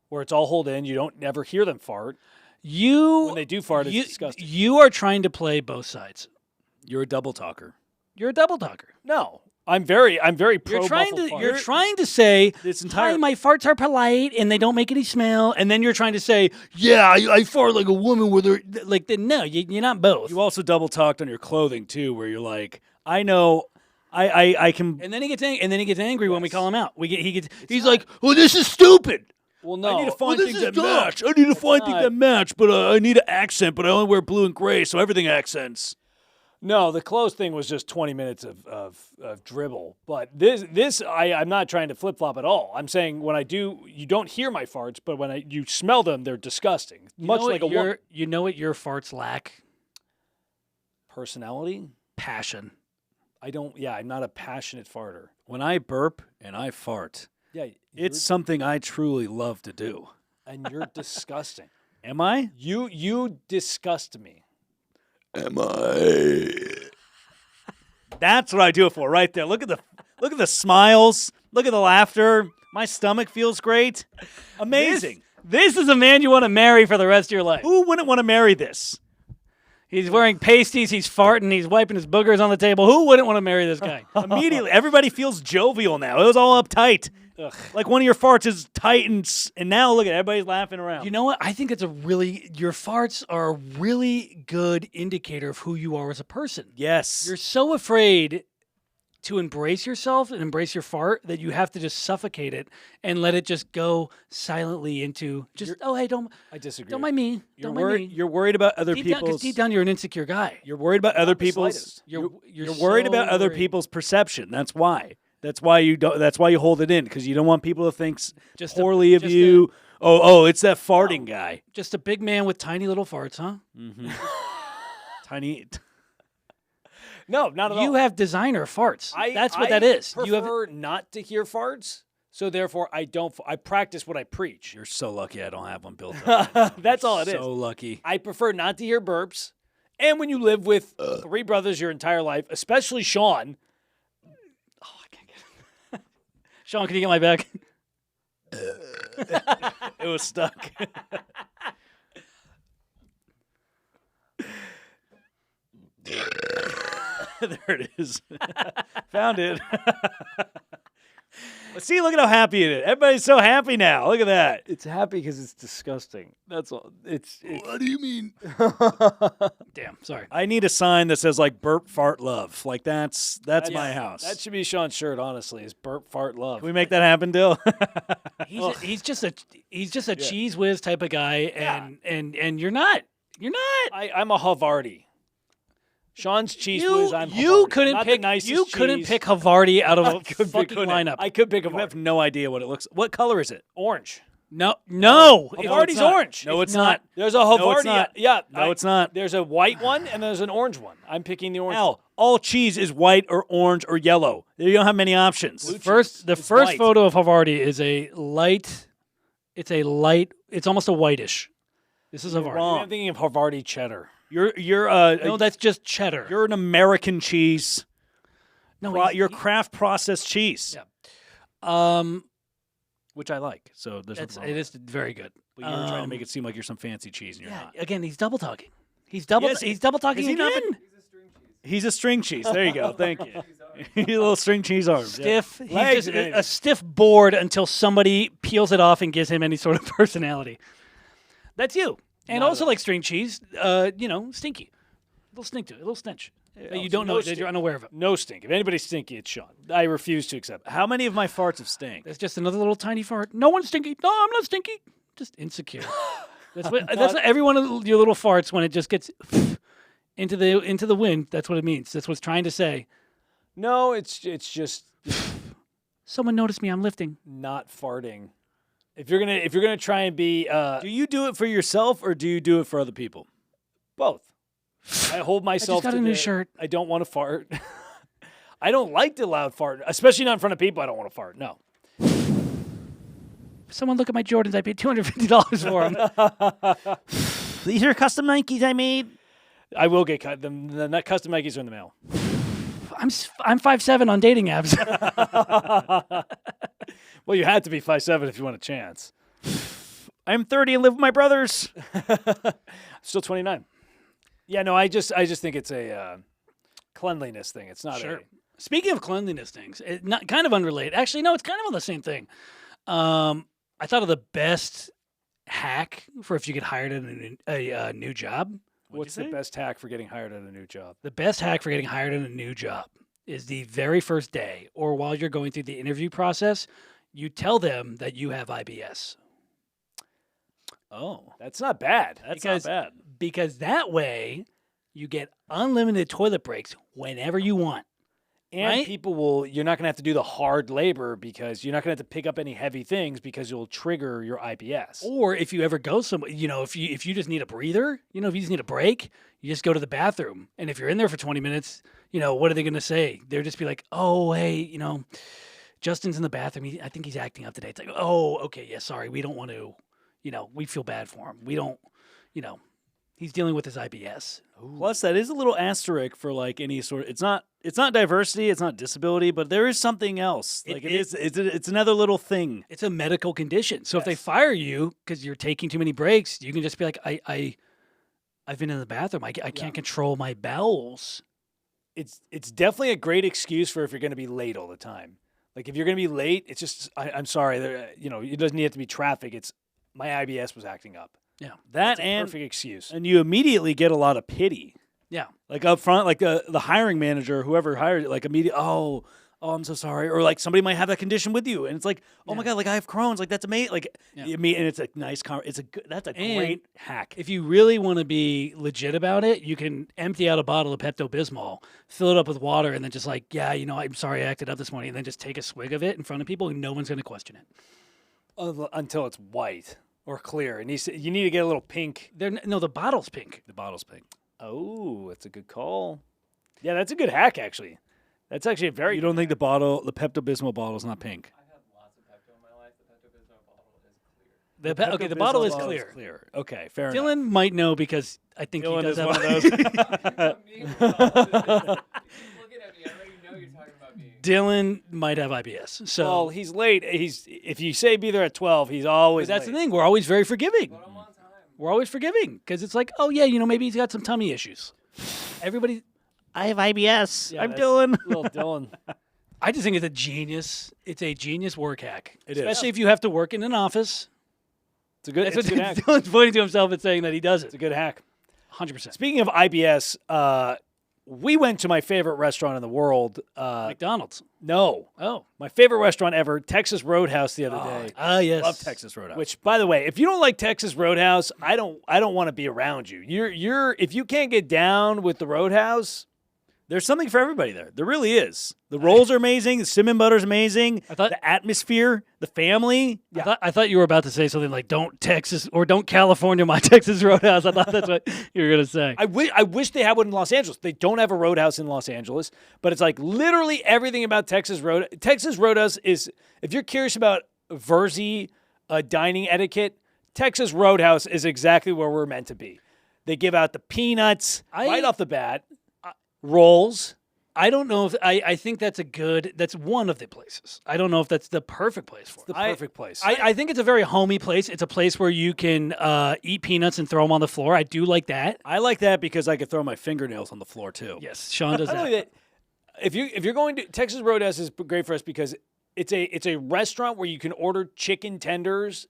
where it's all hold in. You don't never hear them fart. When they do fart, it's disgusting. You are trying to play both sides. You're a double talker. You're a double talker. No, I'm very pro. You're trying to say, "Hi, my farts are polite and they don't make any smell," and then you're trying to say, "Yeah, I fart like a woman." Where they're like, no, you're not both. You also double talked on your clothing too, where you're like, "I know, I can." And then he gets angry when we call him out. He's like, "Well, this is stupid." Well, no, I need to find things that match. But I need an accent. But I only wear blue and gray, so everything accents. No, the clothes thing was just 20 minutes of dribble. But this I'm not trying to flip-flop at all. I'm saying when I do, you don't hear my farts, but when you smell them, they're disgusting. Much like a woman. You know what your farts lack? Personality? Passion. I'm not a passionate farter. When I burp and I fart, it's something I truly love to do. And you're disgusting. Am I? You disgust me. Am I? That's what I do it for, right there. Look at the smiles. Look at the laughter. My stomach feels great. Amazing. This is a man you want to marry for the rest of your life. Who wouldn't want to marry this? He's wearing pasties. He's farting. He's wiping his boogers on the table. Who wouldn't want to marry this guy? Immediately, everybody feels jovial now. It was all uptight. Ugh. Like one of your farts is tight, and now look at it, everybody's laughing around. You know what? I think your farts are a really good indicator of who you are as a person. Yes. You're so afraid to embrace yourself and embrace your fart that you have to just suffocate it and let it just go silently into I disagree. Don't mind me. Don't mind me. You're worried about other people's. Because deep down, you're an insecure guy. You're worried about other people's. You're worried about other people's perception. That's why. That's why you don't. That's why you hold it in, because you don't want people to think poorly of you. It's that farting guy. Just a big man with tiny little farts, huh? Mm-hmm. Tiny. No, not at all. You have designer farts. That's what that is. I prefer not to hear farts, so therefore I don't. I practice what I preach. You're so lucky I don't have one built up. That's all it is. So lucky. I prefer not to hear burps, and when you live with three brothers your entire life, especially Sean. I can't get it. Sean, can you get my back? It was stuck. There it is. Found it. See, look at how happy it is. Everybody's so happy now. Look at that. It's happy because it's disgusting. That's all. It's What do you mean? Damn, sorry. I need a sign that says like burp, fart, love. Like that's my house. That should be Sean's shirt, honestly, is burp, fart, love. Can we make that happen, Dill? He's just a cheese whiz type of guy, and you're not. You're not. I'm a Havarti. Sean's cheese You, whiz. I'm you Havarti. couldn't Not pick. the nicest You couldn't cheese. pick Havarti out of a Couldn't- fucking couldn't. lineup. I could pick You have Havarti. no idea what it looks. What color is it? Orange. No. Havarti's not. orange. No, it's not. not. There's a No, Havarti. it's not. Yeah. No, it's not. There's a white one and there's an orange one. I'm picking the orange. Al, all cheese is white or orange or yellow. You don't have many options. Blue First, the It's first white. photo of Havarti is a light. It's a light. It's almost a whitish. This is Havarti. wrong. I'm thinking of Havarti cheddar. You're No, that's just cheddar. you're an American cheese. no, You're craft processed cheese, Yeah. which I like. So there's That's, nothing wrong it with is very good. But you're trying to make it seem like you're some fancy cheese, and you're Yeah. not. Again, he's double talking. He's double. Yes, he's double talking has he not again. been- He's a string cheese. There you go. Thank you. He's a little string cheese arm. Stiff. He's Legs just and a anything. stiff board until somebody peels it off and gives him any sort of personality. That's you. And Not also at like string cheese, stinky. A little stink to it, a little stench. That you don't know, that you're unaware of it. No stink. If anybody's stinky, it's Sean. I refuse to accept. How many of my farts have stank? That's just another little tiny fart. No one's stinky. No, I'm not stinky. Just insecure. That's what every one of your little farts when it just gets into the wind. That's what it means. That's what it's trying to say. No, it's just Someone noticed me. I'm lifting. not farting. If you're gonna try and be Do you do it for yourself or do you do it for other people? both, I hold myself. got to a new the- shirt. I don't want to fart. I don't like the loud fart, especially not in front of people. I don't want to fart. No. Someone look at my Jordans. I paid $250 for them. These are custom Nikes I made. I will get cut. The custom Nikes are in the mail. I'm 5'7" on dating apps. Well, you had to be 5'7" if you want a chance. I'm 30 and live with my brothers. Still 29. Yeah, no, I just think it's a cleanliness thing. It's not Sure. Speaking of cleanliness things, not kind of unrelated. Actually, no, it's kind of on the same thing. I thought of the best hack for if you get hired at a new job. What's the best hack for getting hired at a new job? The best hack for getting hired at a new job is the very first day or while you're going through the interview process, you tell them that you have IBS. Oh, That's not bad. that's Because- not bad. Because that way you get unlimited toilet breaks whenever you want. And Right? you're not going to have to do the hard labor because you're not going to have to pick up any heavy things because you'll trigger your IBS. Or if you ever go somewhere, if you just need a breather, if you just need a break, you just go to the bathroom. And if you're in there for 20 minutes, what are they going to say? They'll just be like, oh, hey, Justin's in the bathroom. I think he's acting up today. It's like, oh, okay, yeah, sorry. We don't want to, we feel bad for him. We don't, he's dealing with his IBS. Plus, that is a little asterisk for like any sort. It's not diversity. It's not disability. But there is something else. Like it's another little thing. It's a medical condition. So if they Yes. fire you because you're taking too many breaks, you can just be like, I've been in the bathroom. I can't control my bowels. It's definitely a great excuse for if you're going to be late all the time. Like if you're going to be late, it's just I'm sorry. It doesn't have to be traffic. It's my IBS was acting up. Yeah. That That's a and perfect excuse. and you immediately get a lot of pity. Yeah. Like up front, like the hiring manager, whoever hired it, like immediately, oh, I'm so sorry, or like somebody might have that condition with you, and it's like, oh my god, like I have Crohn's, like that's amazing, like you mean, and it's a nice, that's a And great hack. If you really want to be legit about it, you can empty out a bottle of Pepto-Bismol, fill it up with water, and then just like, I'm sorry I acted up this morning, and then just take a swig of it in front of people, and no one's going to question it. Until it's white or clear. And you need to get a little pink. No, the bottle's pink. The bottle's pink. Oh, that's a good call. Yeah, that's a good hack, actually. That's actually a very You don't think the Pepto Bismol bottle is not pink? The bottle is Pepto-Bismol clear. Clear. Okay, fair enough. Dylan might know because I think Dylan he does is have one of those. Dylan might have IBS. So Well, he's late. If you say be there at 12, he's always that's late. the thing. We're always very forgiving. We're always forgiving because it's like, oh yeah, maybe he's got some tummy issues. Everybody, I have IBS. Yeah, I'm that's Dylan. Little Dylan. I just think it's a genius. It's a genius work hack, It is. especially if you have to work in an office. It's a good, That's it's what a good hack. Dylan's pointing to himself and saying that he does It's it. a good hack. 100%. Speaking of IBS, we went to my favorite restaurant in the world. McDonald's. No. Oh. My favorite restaurant ever, Texas Roadhouse the other day. Ah, yes. Love Texas Roadhouse. Which, by the way, if you don't like Texas Roadhouse, I don't want to be around you. You're if you can't get down with the Roadhouse, There's something for everybody there. There really is. The rolls are amazing. The cinnamon butter's amazing. The atmosphere, the family. I thought you were about to say something like "Don't Texas" or "Don't California my Texas Roadhouse." I thought that's what you were gonna say. I wish they had one in Los Angeles. They don't have a Roadhouse in Los Angeles, but it's like literally everything about Texas Roadhouse is. If you're curious about Virzi dining etiquette, Texas Roadhouse is exactly where we're meant to be. They give out the peanuts right off the bat. Rolls. I don't know if I think that's that's one of the places. I don't know if that's the perfect place for it. The perfect place. I think it's a very homey place. It's a place where you can eat peanuts and throw them on the floor. I do like that. I like that because I could throw my fingernails on the floor too. Yes, Sean does Not only that. that, if you're going to Texas Roadhouse is great for us because it's a restaurant where you can order chicken tenders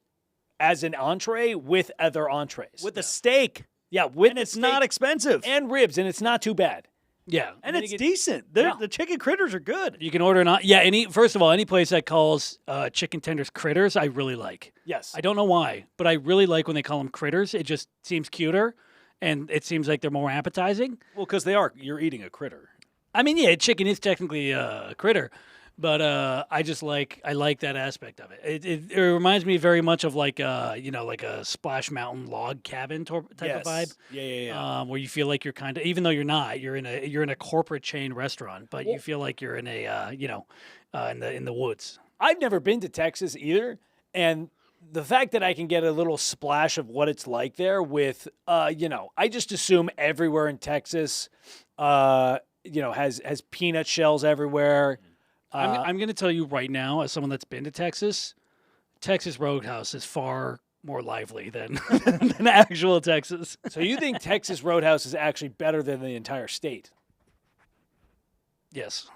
as an entree with other entrees. With a steak. Yeah, with And it's steak not expensive. and ribs, and it's not too bad. Yeah, And then it's you get- decent. The chicken critters are good. you can order first of all, any place that calls chicken tenders critters, I really like. Yes. I don't know why, but I really like when they call them critters. It just seems cuter, and it seems like they're more appetizing. Well, because they are. You're eating a critter. I mean, yeah, chicken is technically a critter, but I like that aspect of it. It reminds me very much of like like a Splash Mountain log cabin type of vibe. Yeah. Where you feel like you're kind of, even though you're not, you're in a corporate chain restaurant, but you feel like you're in a in the woods. I've never been to Texas either, and the fact that I can get a little splash of what it's like there with, I just assume everywhere in Texas, has peanut shells everywhere. I'm going to tell you right now, as someone that's been to Texas Roadhouse is far more lively than than actual Texas. So you think Texas Roadhouse is actually better than the entire state? Yes.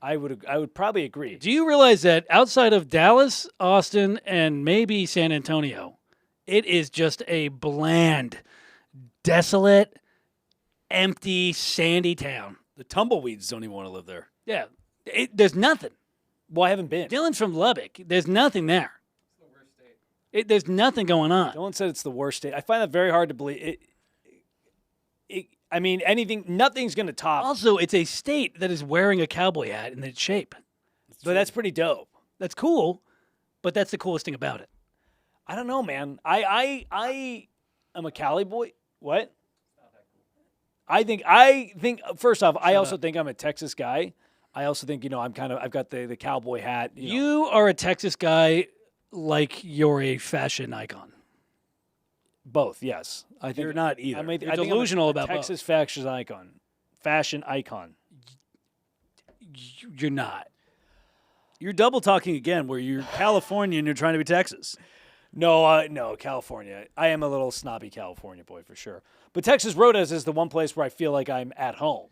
I would probably agree. Do you realize that outside of Dallas, Austin, and maybe San Antonio, it is just a bland, desolate, empty, sandy town? The tumbleweeds don't even want to live there. Yeah. There's nothing. Well, I haven't been. Dylan's from Lubbock. There's nothing there. It's the worst state. There's nothing going on. Dylan said it's the worst state. I find that very hard to believe. Nothing's going to top. Also, it's a state that is wearing a cowboy hat in its shape. But that's pretty dope. That's cool, but that's the coolest thing about it. I don't know, man. I am a Cali boy. What? I think first off, I also think I'm a Texas guy. I also think, I've got the cowboy hat. You are a Texas guy like you're a fashion icon. Both, yes. I think You're not either. I think I'm delusional a about Texas fashion icon. Fashion icon. You're not. You're double talking again where you're California and you're trying to be Texas. No, California. I am a little snobby California boy for sure. But Texas Roadhouse is the one place where I feel like I'm at home.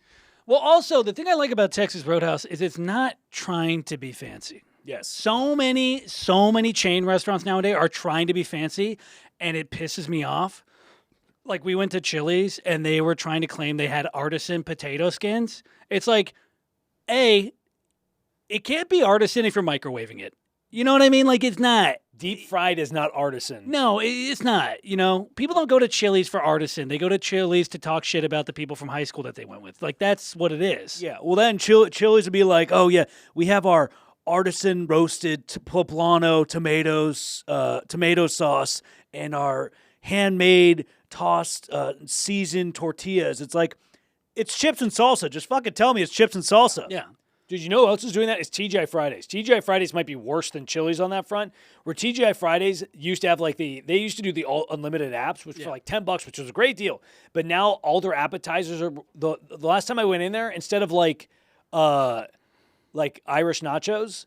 Well, also, the thing I like about Texas Roadhouse is it's not trying to be fancy. Yes. So many chain restaurants nowadays are trying to be fancy, and it pisses me off. Like, we went to Chili's, and they were trying to claim they had artisan potato skins. It's like, it can't be artisan if you're microwaving it. You know what I mean? Like, it's not. Deep fried is not artisan. No, it's not. People don't go to Chili's for artisan. They go to Chili's to talk shit about the people from high school that they went with. Like, that's what it is. Yeah. Well, then Chili's would be like, oh, yeah, we have our artisan roasted poblano tomato sauce and our handmade tossed seasoned tortillas. It's like, it's chips and salsa. Just fucking tell me it's chips and salsa. Yeah. Did you know who else is doing that? It's TGI Fridays. TGI Fridays might be worse than Chili's on that front. Where TGI Fridays used to have they used to do the all unlimited apps, which for like $10, which was a great deal. But now all their appetizers are the last time I went in there, instead of like Irish nachos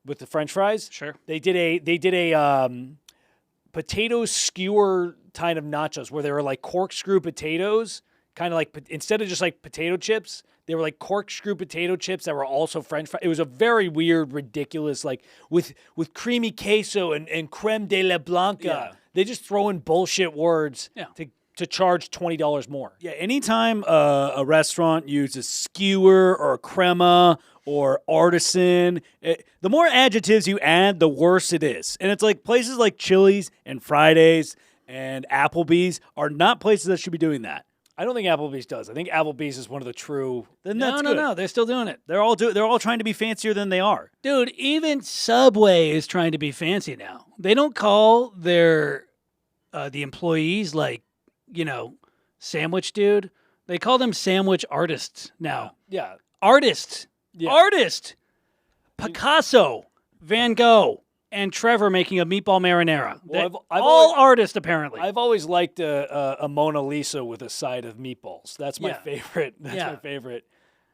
with the French fries, Sure. they did a potato skewer kind of nachos where they were like corkscrew potatoes, kind of like instead of just like potato chips. They were like corkscrew potato chips that were also French fries. It was a very weird, ridiculous, like with creamy queso and creme de la blanca. Yeah. They just throw in bullshit words to to charge $20 more. Yeah, anytime a restaurant uses skewer or crema or artisan, the more adjectives you add, the worse it is. And it's like places like Chili's and Fridays and Applebee's are not places that should be doing that. I don't think Applebee's does. I think Applebee's is one of the true. Then No, that's no, good. no. They're still doing it. They're all trying to be fancier than they are. Dude, even Subway is trying to be fancy now. They don't call their the employees like, sandwich dude. They call them sandwich artists now. Yeah. Artist. Yeah. Artist. Picasso, Van Gogh, and Trevor making a meatball marinara. Well, I've all always- artists, apparently. I've always liked a Mona Lisa with a side of meatballs. That's my Yeah. favorite. That's Yeah. my favorite.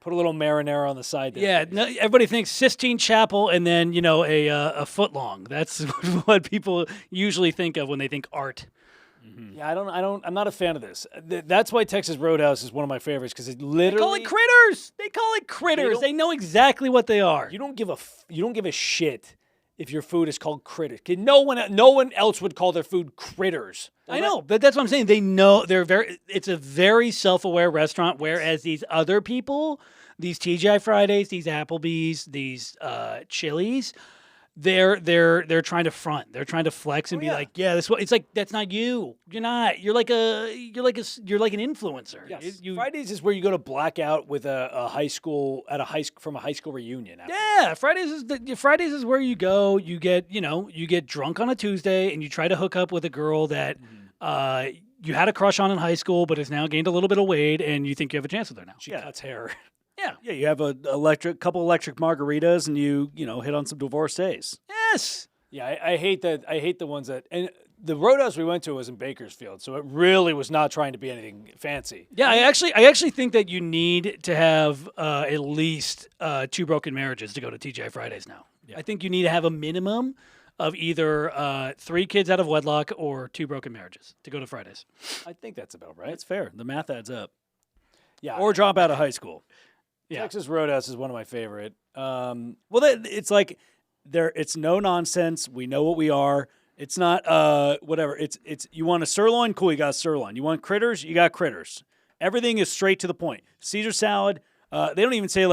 Put a little marinara on the side there. Yeah, no, everybody thinks Sistine Chapel and then a foot long. That's what people usually think of when they think art. Yeah, I'm not a fan of this. That's why Texas Roadhouse is one of my favorites because it literally. They call it critters. They call it critters. don't- They know exactly what they are. You don't give a shit if your food is called critters. 'Kay, no one else would call their food critters. I know, but that's what I'm saying. They know it's a very self-aware restaurant, whereas these other people, these TGI Fridays, these Applebee's, these Chili's, they're trying to front. They're trying to flex and be yeah. like, yeah, this what it's like. That's not you. You're not. You're like an influencer. Yes. You- Fridays is where you go to black out with a high school from a high school reunion. Yeah, Fridays is where you go. You get drunk on a Tuesday and you try to hook up with a girl that you had a crush on in high school, but has now gained a little bit of weight, and you think you have a chance with her now. She cuts hair. Yeah. Yeah, you have couple electric margaritas and you hit on some divorcees. Yes. Yeah, I hate that. I hate the ones that. And the Roadhouse we went to was in Bakersfield, so it really was not trying to be anything fancy. Yeah, I actually think that you need to have at least 2 broken marriages to go to TGI Fridays now. I think you need to have a minimum of either 3 kids out of wedlock or 2 broken marriages to go to Fridays. I think that's about right. That's fair. The math adds up. Yeah. Or drop out of high school. Yeah. Texas Roadhouse is one of my favorite. Well, it's like it's no nonsense. We know what we are. It's not whatever. It's you want a sirloin, cool. You got a sirloin. You want critters, you got critters. Everything is straight to the point. Caesar salad. They don't even say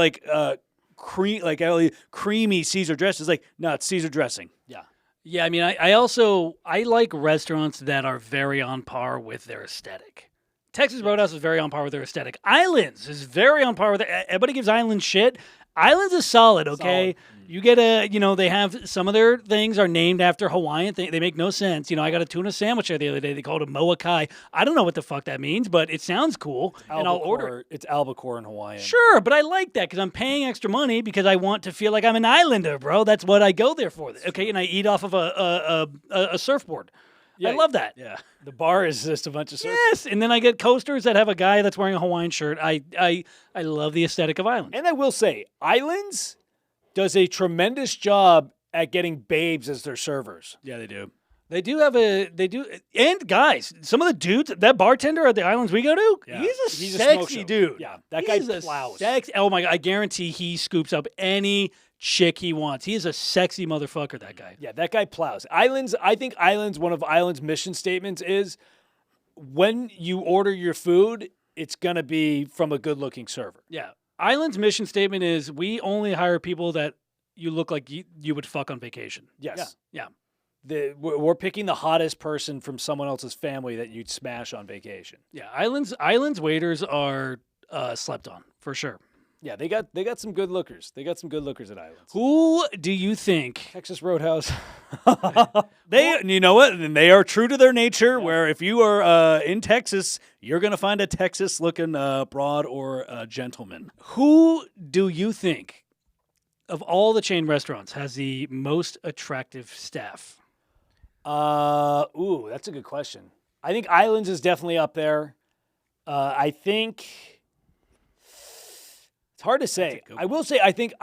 creamy Caesar dressing. It's like no, it's Caesar dressing. Yeah. Yeah, I mean, I like restaurants that are very on par with their aesthetic. Texas Roadhouse is very on par with their aesthetic. Islands is very on par with it. Everybody gives Islands shit. Islands is solid, okay? You get they have some of their things are named after Hawaiian things. They make no sense. I got a tuna sandwich there the other day. They called it Moakai. I don't know what the fuck that means, but it sounds cool, and I'll order it. It's albacore in Hawaiian. Sure, but I like that because I'm paying extra money because I want to feel like I'm an islander, bro. That's what I go there for. Okay, and I eat off of a surfboard. Yeah, I love that. Yeah. The bar is just a bunch of surfers. Yes, and then I get coasters that have a guy that's wearing a Hawaiian shirt. I love the aesthetic of islands. And I will say, Islands does a tremendous job at getting babes as their servers. Yeah, they do. They do, and guys, some of the dudes, that bartender at the islands we go to, Yeah. he's a smoke sexy show. dude. Yeah, that He's guy a plows. Oh my god, I guarantee he scoops up any chick he wants. He is a sexy motherfucker. That guy. Yeah, that guy plows. Islands, I think Islands, one of Islands' mission statements is when you order your food, it's going to be from a good-looking server. Yeah. Island's mission statement is we only hire people that you look like you would fuck on vacation. Yes. Yeah. We're picking the hottest person from someone else's family that you'd smash on vacation. Yeah. Island's waiters are slept on for sure. Yeah, they got some good lookers. They got some good lookers at Islands. Who do you think? Texas Roadhouse. You know what? And they are true to their nature. Where if you are in Texas, you're gonna find a Texas-looking broad or gentleman. Who do you think of all the chain restaurants has the most attractive staff? That's a good question. I think Islands is definitely up there. I think it's hard to say. I will say I think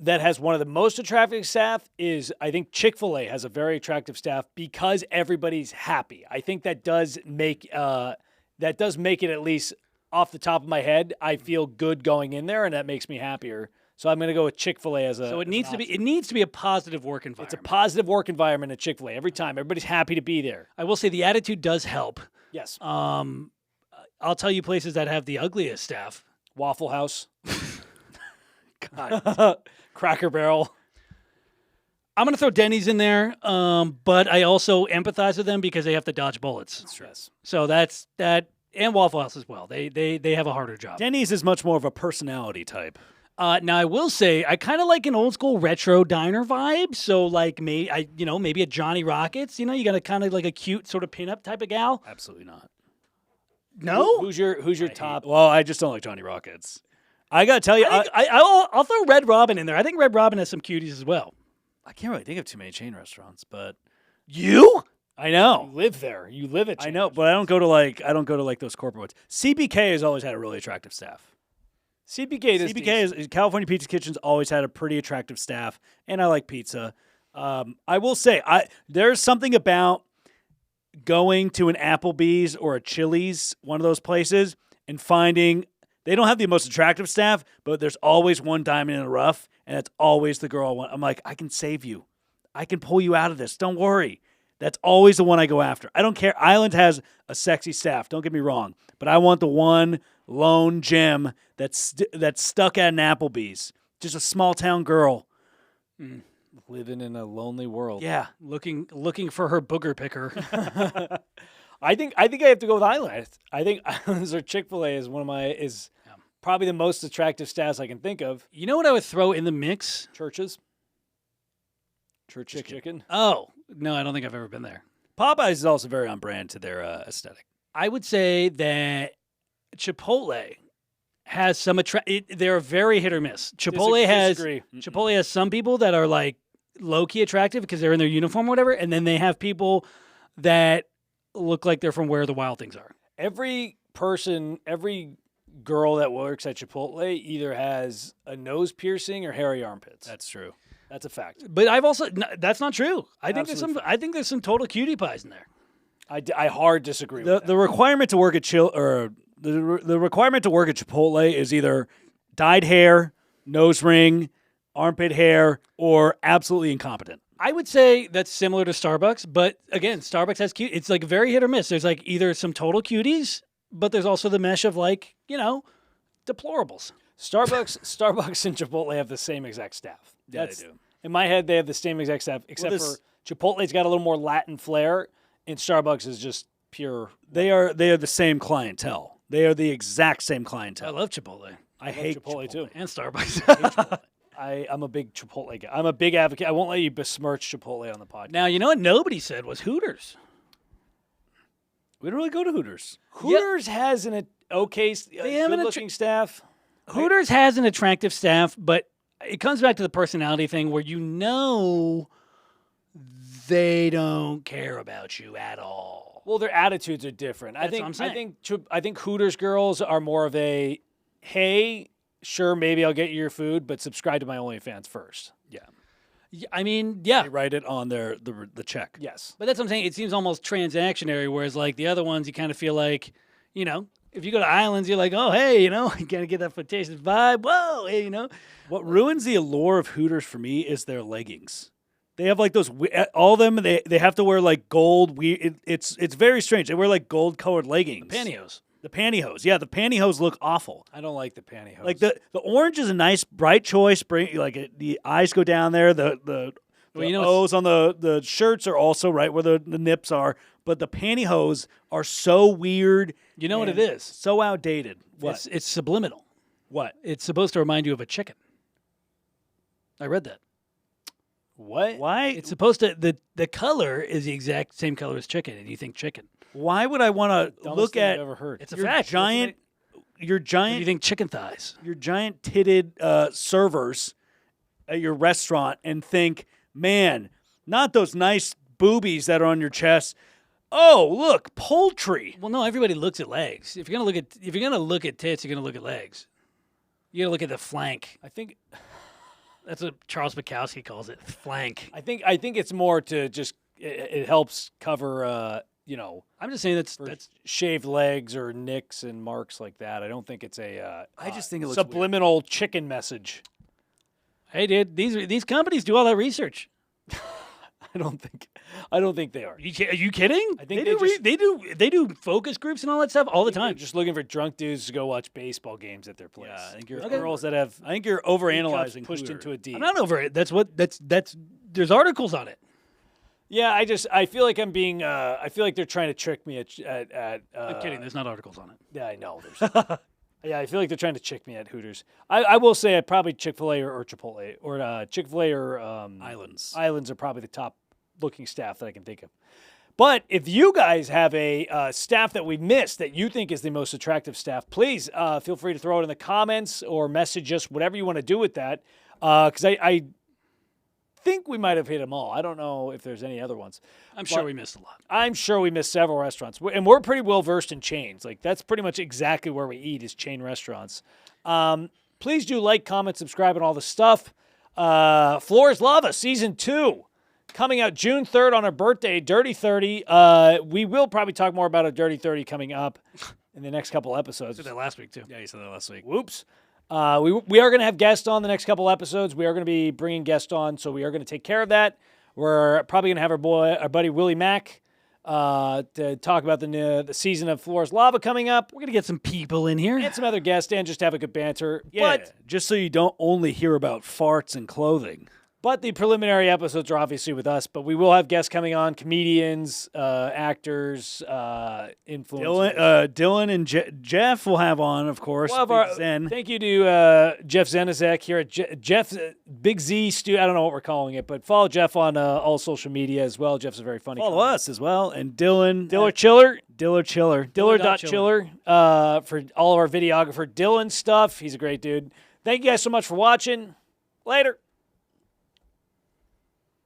that has one of the most attractive staff is I think Chick-fil-A has a very attractive staff because everybody's happy. I think that does make it at least off the top of my head. I feel good going in there, and that makes me happier. So I'm going to go with Chick-fil-A as a. So it needs to be a positive work environment. It's a positive work environment at Chick-fil-A every time. Everybody's happy to be there. I will say the attitude does help Yes. I'll tell you places that have the ugliest staff. Waffle House. God. Cracker Barrel. I'm going to throw Denny's in there, but I also empathize with them because they have to dodge bullets. Yes. So that's that, and Waffle House as well. They have a harder job. Denny's is much more of a personality type. Now I will say I kind of like an old school retro diner vibe. So like maybe a Johnny Rockets. You got a kind of like a cute sort of pinup type of gal. Absolutely not. No, Who's your top? Well, I just don't like Johnny Rockets. I gotta tell you, I'll throw Red Robin in there. I think Red Robin has some cuties as well. I can't really think of too many chain restaurants, but You? I know. You live there. You live at. I know, but I don't go to like those corporate ones. CBK has always had a really attractive staff. CBK is California Pizza Kitchen's always had a pretty attractive staff, and I like pizza. I will say, there's something about going to an Applebee's or a Chili's, one of those places, and finding they don't have the most attractive staff, but there's always one diamond in the rough, and that's always the girl I want. I'm like, I can save you. I can pull you out of this. Don't worry. That's always the one I go after. I don't care. Island has a sexy staff. Don't get me wrong. But I want the one lone gem that's stuck at an Applebee's. Just a small town girl. living in a lonely world. Yeah. Looking for her booger picker. I think I have to go with Island. I think Islands or Chick-fil-A is probably the most attractive staffs I can think of. You know what I would throw in the mix? Churches. Church chicken. Oh, no, I don't think I've ever been there. Popeyes is also very on brand to their aesthetic. I would say that Chipotle has some they're very hit or miss. Chipotle has some people that are like low-key attractive because they're in their uniform or whatever, and then they have people that look like they're from where the wild things are. Every girl that works at Chipotle either has a nose piercing or hairy armpits. That's true. That's a fact. But I've also that's not true. I think Absolute there's some total cutie pies in there. I hard disagree with that. The requirement to work at the requirement to work at Chipotle is either dyed hair, nose ring, armpit hair, or absolutely incompetent. I would say that's similar to Starbucks, but again, Starbucks has cute. It's like very hit or miss. There's like either some total cuties, but there's also the mesh of like deplorables. Starbucks and Chipotle have the same exact staff. Yeah, they do. In my head, they have the same exact staff, except for Chipotle's got a little more Latin flair, and Starbucks is just pure. They are the same clientele. They are the exact same I clientele. love Chipotle I hate Chipotle too. and Starbucks. I'm a big Chipotle guy. I'm a big advocate. I won't let you besmirch Chipotle on the podcast. Now, you know what nobody said was Hooters. We don't really go to Hooters. Hooters has an okay, good-looking staff. Hooters has an attractive staff, but it comes back to the personality thing where they don't care about you at all. Well, their attitudes are different. That's what I'm saying. I think Hooters girls are more of a, hey, sure, maybe I'll get you your food, but subscribe to my OnlyFans first. Yeah. I mean, yeah. They write it on the check. Yes. But that's what I'm saying. It seems almost transactionary, whereas like the other ones, you kind of feel like, if you go to Islands, you're like, oh, hey, you got to get that flirtatious vibe. Whoa, hey, What ruins the allure of Hooters for me is their leggings. They have like those, all of them, they have to wear like gold. It's very strange. They wear like gold colored leggings. Pantyhose. The pantyhose. Yeah, the pantyhose look awful. I don't like the pantyhose. Like the orange is a nice bright choice. The eyes go down there. The O's on the shirts are also right where the nips are. But the pantyhose are so weird. You know what it is? So outdated. What? It's subliminal. What? It's supposed to remind you of a chicken. I read that. What? Why? It's supposed to the color is the exact same color as chicken, and you think chicken. Why would I want to look thing at? I've ever heard. It's a your fact. giant? Your And giant? you think chicken thighs. Your giant titted servers at your restaurant and think, man, not those nice boobies that are on your chest. Oh, look, poultry. Well, no, everybody looks at legs. If you're gonna look at tits, you're gonna look at legs. You gotta look at the flank. I think That's what Charles Bukowski calls it, flank. I think it's more to just it helps cover I'm just saying that's shaved legs or nicks and marks like that. I don't think it's a I just think it looks subliminal chicken message. hey, dude. These companies do all that research. I I don't think they are. Are you kidding? I think they do focus groups and all that stuff all the time. Just looking for drunk dudes to go watch baseball games at their place. Yeah, I think you're girls that have I think you're overanalyzing pushed Hooter. into a D. I'm not over it. That's there's articles on it. Yeah, I feel like I'm being. I feel like they're trying to trick me at. I'm kidding. There's not articles on it. Yeah, I know. Yeah, I feel like they're trying to trick me at Hooters. I will say I'd probably Chick-fil-A or Chipotle or Chick-fil-A or Islands. Islands are probably the top looking staff that I can think of. But if you guys have a staff that we missed that you think is the most attractive staff, please feel free to throw it in the comments or message us, whatever you want to do with that. Because I think we might have hit them all. I don't know if there's any other ones. I'm sure we missed a lot. I'm sure we missed several restaurants. And we're pretty well versed in chains. Like, that's pretty much exactly where we eat is chain restaurants. Please do like, comment, subscribe, and all the stuff. Floor is Lava, Season 2. Coming out June 3rd on our birthday, Dirty 30. We will probably talk more about a Dirty 30 coming up in the next couple episodes. Did that last week too. Yeah, you said that last week. Whoops. We are going to have guests on the next couple episodes. We are going to be bringing guests on, so we are going to take care of that. We're probably going to have our buddy Willie Mack to talk about the season of Floor is Lava coming up. We're gonna get some people in here And some other guests and just have a good banter. Yeah, just so you don't only hear about farts and clothing. But the preliminary episodes are obviously with us, but we will have guests coming on, comedians, actors, influencers. Dylan and Jeff will have on, of course. We'll have Big Zen. Thank you to Jeff Zenizek here at Jeff Big Z Studio. I don't know what we're calling it, but follow Jeff on all social media as well. Jeff's a very funny Follow comic. us as well. And Dylan. Diller Chiller. Diller.Chiller. For all of our videographer Dylan stuff. He's a great dude. Thank you guys so much for watching. Later.